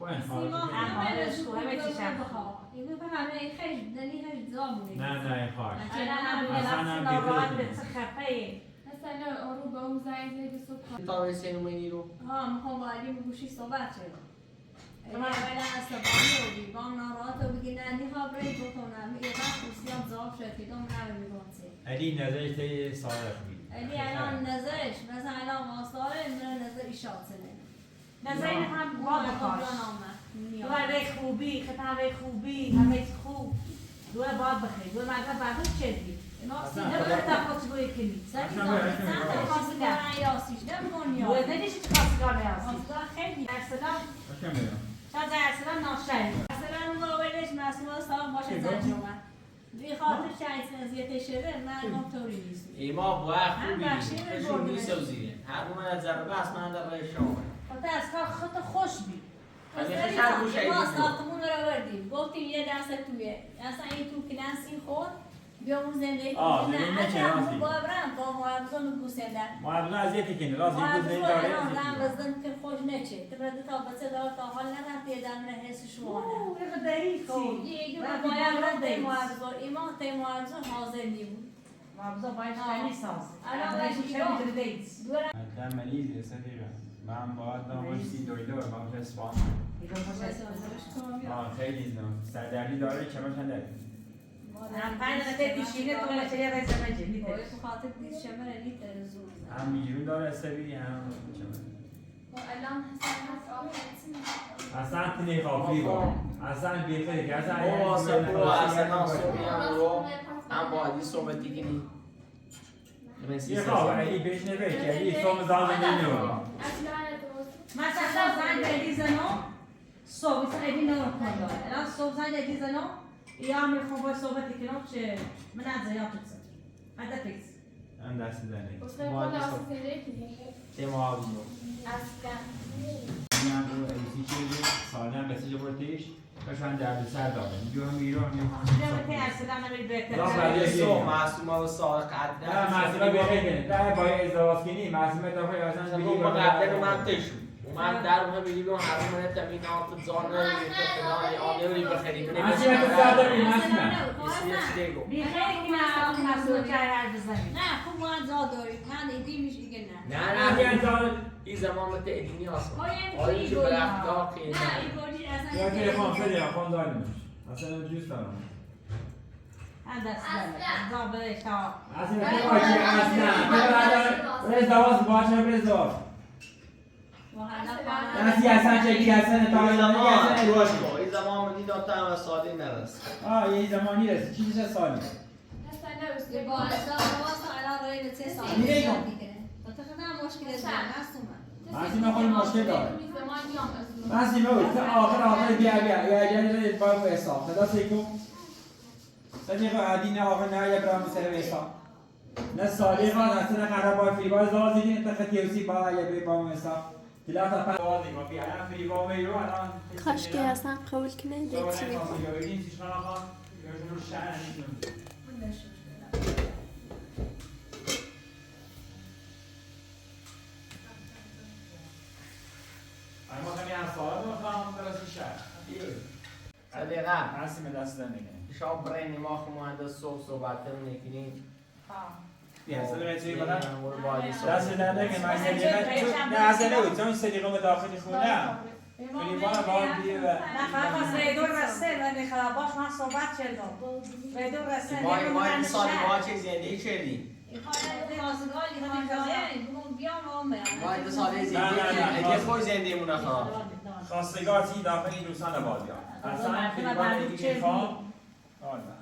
سیما همه روش خوبه همه چیش هم بخواه این گفت همه این خیش دلی هش زامونه نه این خواهش اصلا هم ناراحت به چه خفه مثلا آرو به اون زنگ زدی صبح تا رسین اومینی رو میخوام با علی بگوشی صحبت شد اما اولا اصلا بانی رو بام ناراحت رو بگی نه نیها برای بکنم یه وقت خوشیام زاب شد که دوم نمی میگونسه علی نظرش تایی ساله بید علی الان نظرش مثلا الان آساره نظر ایشاد سنه نظر این هم با بخواش دوره خوبی خطابه خوبی همه خوب دوره باد بخیر دوره مرگا بردون چه دید دوره تا خوش بوی کنی سنده خواستگار نیاسیش نمونیا دوره ندیشی چه خواستگار نیاسیش خواستگار خیلی ارسلان کم میگم شاید ارسلان ناشایی ارسلان اون باورش مسئول سال باشه زنجمه بی خاطر شاید سنزیت شده من طوری نیست ایما با خوبی خشون نیست و زیره هر اون از ضربه است من در رای شما خاطر از کار خط خوش بی ما ساختمون رو بردیم گفتیم یه درس تویه اصلا این تو کلاسی خود بیا اون زندگی نه اصلا با برم با معرضان گوسندن معرضان از یه تکنی راست این گوزنی داره رم بزن که خوش نچه تبرد تا بچه دار تا حال نرفت یه دم حس شما نه یه دریسی یه باید رفت معرضان ایمان تا معرضان حاضر نیمون معرضان باید شنی ساز الان باید شنی دیت در ملیزه صدیقه من باید دامش $30 من اسفان خیلی سردردی داره چمش هم داره هم 5 دقیقه دیشینه تو مچه رزمه جدی باید بخاطر دید شمره نیت زور هم میجرون داره استوی هم چمش الان اصلا تنی خوابی با اصلا بیخیلی که اصلا او واسه برو اصلا صبحی هم برو هم باید صحبتی کنی یه خواب علی بهش نبید که علی صبح زمان نمیورم مثلا زن دیزنو صبح سعیدی نور کنده الان صبح زن دیزنو یا میخوام با صحبت کنم چه من از زیاد بسه هذا فیکس هم دست دنی اصلا کلا اصلا کنی تیما آبزو اصلا من رو ایسی چیزی ساله هم بسیج بردیش کشان درد سر داره میگو هم میگو هم جمعه ارسلان نمیل بهتر معصومه و صادق قدر نه معصومه بخیر نه باید ازدواج کنی معصومه دفعه اصلا بگی ما قبل من تشو من در اون میگی اون هر من تامینات زانه فلان آنیوری بخرید معصومه تو ساده بی معصومه بخیر که نه مسئول چای هر بزنی نه خوب ما زاد داری من ایدی میشه دیگه نه این زمان مت ادینی آسان آره چه برخدا که نه این گوجی اصلا یا که خان فری خان داریم اصلا دوست دارم دست زابه تا اصلا که باشه اصلا ازدواج باشه ازدواج نسی اصلا چکی اصلا تا این زمان منی دادم و سالی نرست یه زمانی رسید چیزش سالی یه با اصلا الان روی به 3 سال دیگه تو خودم مشکل معصومه خود مشکل داره معصومه بود تا آخر بیا باید با حساب خدا سیکم صدیقه عادی نه آخر نه یه برام سر حساب نه صادقه نه سن خراب باید فری باید زازی نه تا خطیوسی باید یه با حساب تلاتا پس زازی ما بیا الان فری با میرو الان کاش که اصلا قبول کنه دیگه چی میکنه یا بگیم چیش خواهم خواهم یا رو شهر نیستم ما کمی از سوال میخوام برسی شهر صدیقه معصومه دست در نگه شاب برای ما خمانده صحبت نکنیم بیا صدیقه چی بدن؟ دست در نگه من صدیقه نه اصلا نبود چون صدیقه به داخلی خونه فریبان باید بیه و نه فقط ریدور رسته ولی خراباش من صحبت کردم ریدور رسته ما این سال ما چه زندگی کردیم ما این سال زندگی کردیم اگه خود زندگی مونه خواهم خواستگار چی داخلی روسان بازی ها اصلا فریبان دیگه خواه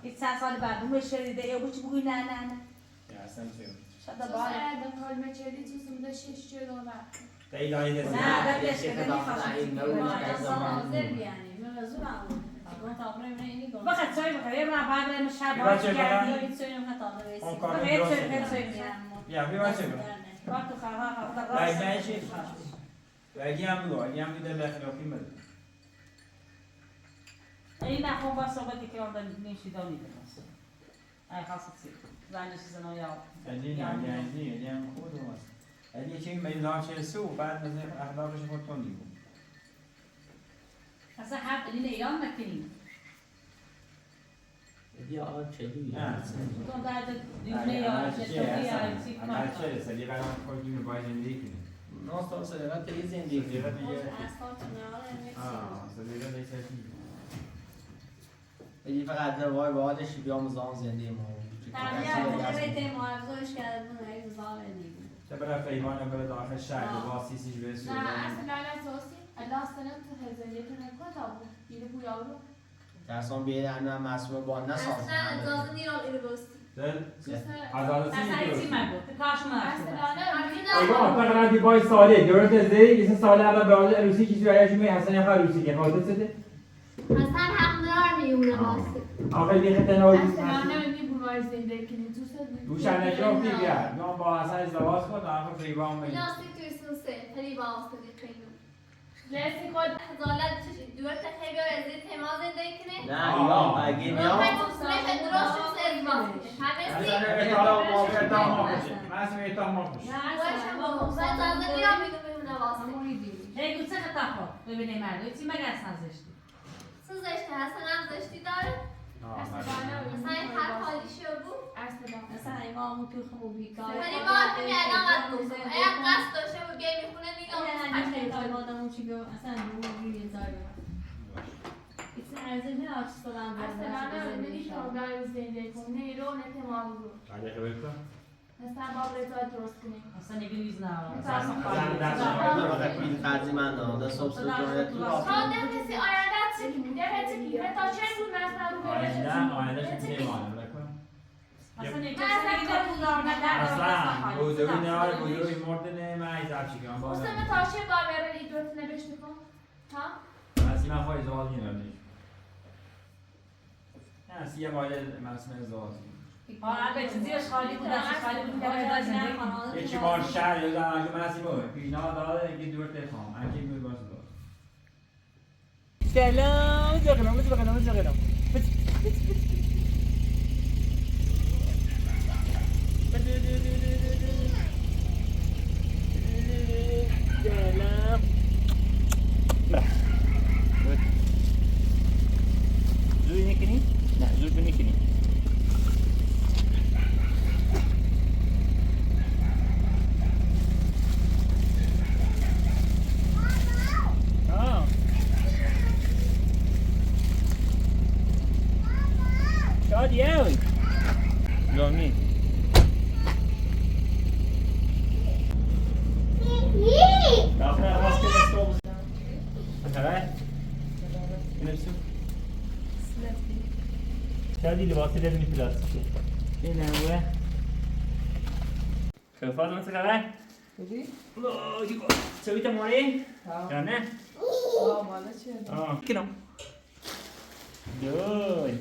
این 3 سال بعد اون شریده یا بچه بگوی نه اصلا چه شده باید کلمه چلی چیزی بوده 6 جلو دیدانی دست نه بلش که نمیخواستم حاضر بیانی من وزور آمون بخد سوی بخد یه من بعد بریم شب باید کردی این سوی نمخد آمون رسی بخد سوی بیا بیا بچه بیا باید تو خواهد راست بگی چی؟ بگی هم بگو اگه هم بیده بخلاقی بده این نخون با صحبتی که آن نیشیده میده ای خاصت سی زنی چیزنو یا اگه هم خود رو هست اگه چی میلان چه سو بعد مثل اخلاقش خود تندی بود اصلا حق این ایران نکنیم یا چلی تو در دیونه یا چطوری یا چی کنم چه صدیقه هم خودی رو باید زندگی کنیم نه تا صدیقه تری زندگی صدیقه دیگه صدیقه دیگه بگی فقط در وای بعدش بیام زام زندگی ما تربیت معرضش کرده بود این زام دیگه چه برای فیوان برای داخل شهر با سیسیش برسید نه اصلا اساسی الله سلام تو هزینه نکنه تا بود یه بویا رو درسان بیاد انا مسئول با نساز اصلا اجازه نیرم اینو بستی آزاد اصلا چی من گفت کاش من ایگو آفرین دی بای ساله درست ازی یه ساله اول به حال روسی کسی برایش می حسن یا روسی که خاطر شده حسن حق دار میونه واسه آخه دیگه تنها اصلا نمیدونی بروای زنده کنی دوست نشون کی بیاد نام با حسن ازدواج کرد آخه فریبا می لاستیک توی سوسه خیلی با استادی خیلی لسی خود خجالت دور تخیل از تماس زنده کنی نه یا اگه یا مسئله درست شد ازدواج همه اصلا اطلاع ما هی گوشه خطا ببینی مرد چی مگه اصلا زشتی زشته حسن هم زشتی داره مثلا این هر حالی شو بود مثلا امام تو خوبی کار ولی ما همین الان قد گفتم اگر قصد داشته بود بیای میخونه نه نیدام خیلی کار آدمون چی بیو اصلا روی زای ایتن ارزش نه آرش دادن اصلا نمیدونی که اونجای زنده کنه رو نتمام رو علی خبر کن مثلا باب رضا درست کنیم اصلا نگه نیز نه خرجی من دارم دست صبح جایت تو شاید کسی آینده چکی تا چه بود مثلا رو آینده چی نمیمانه بکن اصلا نگه پول دارم اصلا بزرگی نه بزرگی مردنه من ایزاب چیکم باز حسن تا چه بار بره ایدوت نبشته کن ها از من خواهی زوال نمیدونی نه سیه مایل مسئله زوال البته زیرش خالی بود دستش خالی بود که یه چی بار شهر یا زمان که مسی بود پینا داده که دور تفهم انکی میگه باشه سلام زغلم زور نکنی؟ نه زور نکنی شادی اوی لونی داخل ماسک استوب خبر نفسه شادی لباسی لازم پلاستیکه اینه هو خب فاطمه چه خبر خوبی؟ سویت موری؟ یا نه؟ مالا چیه؟ کنم دوی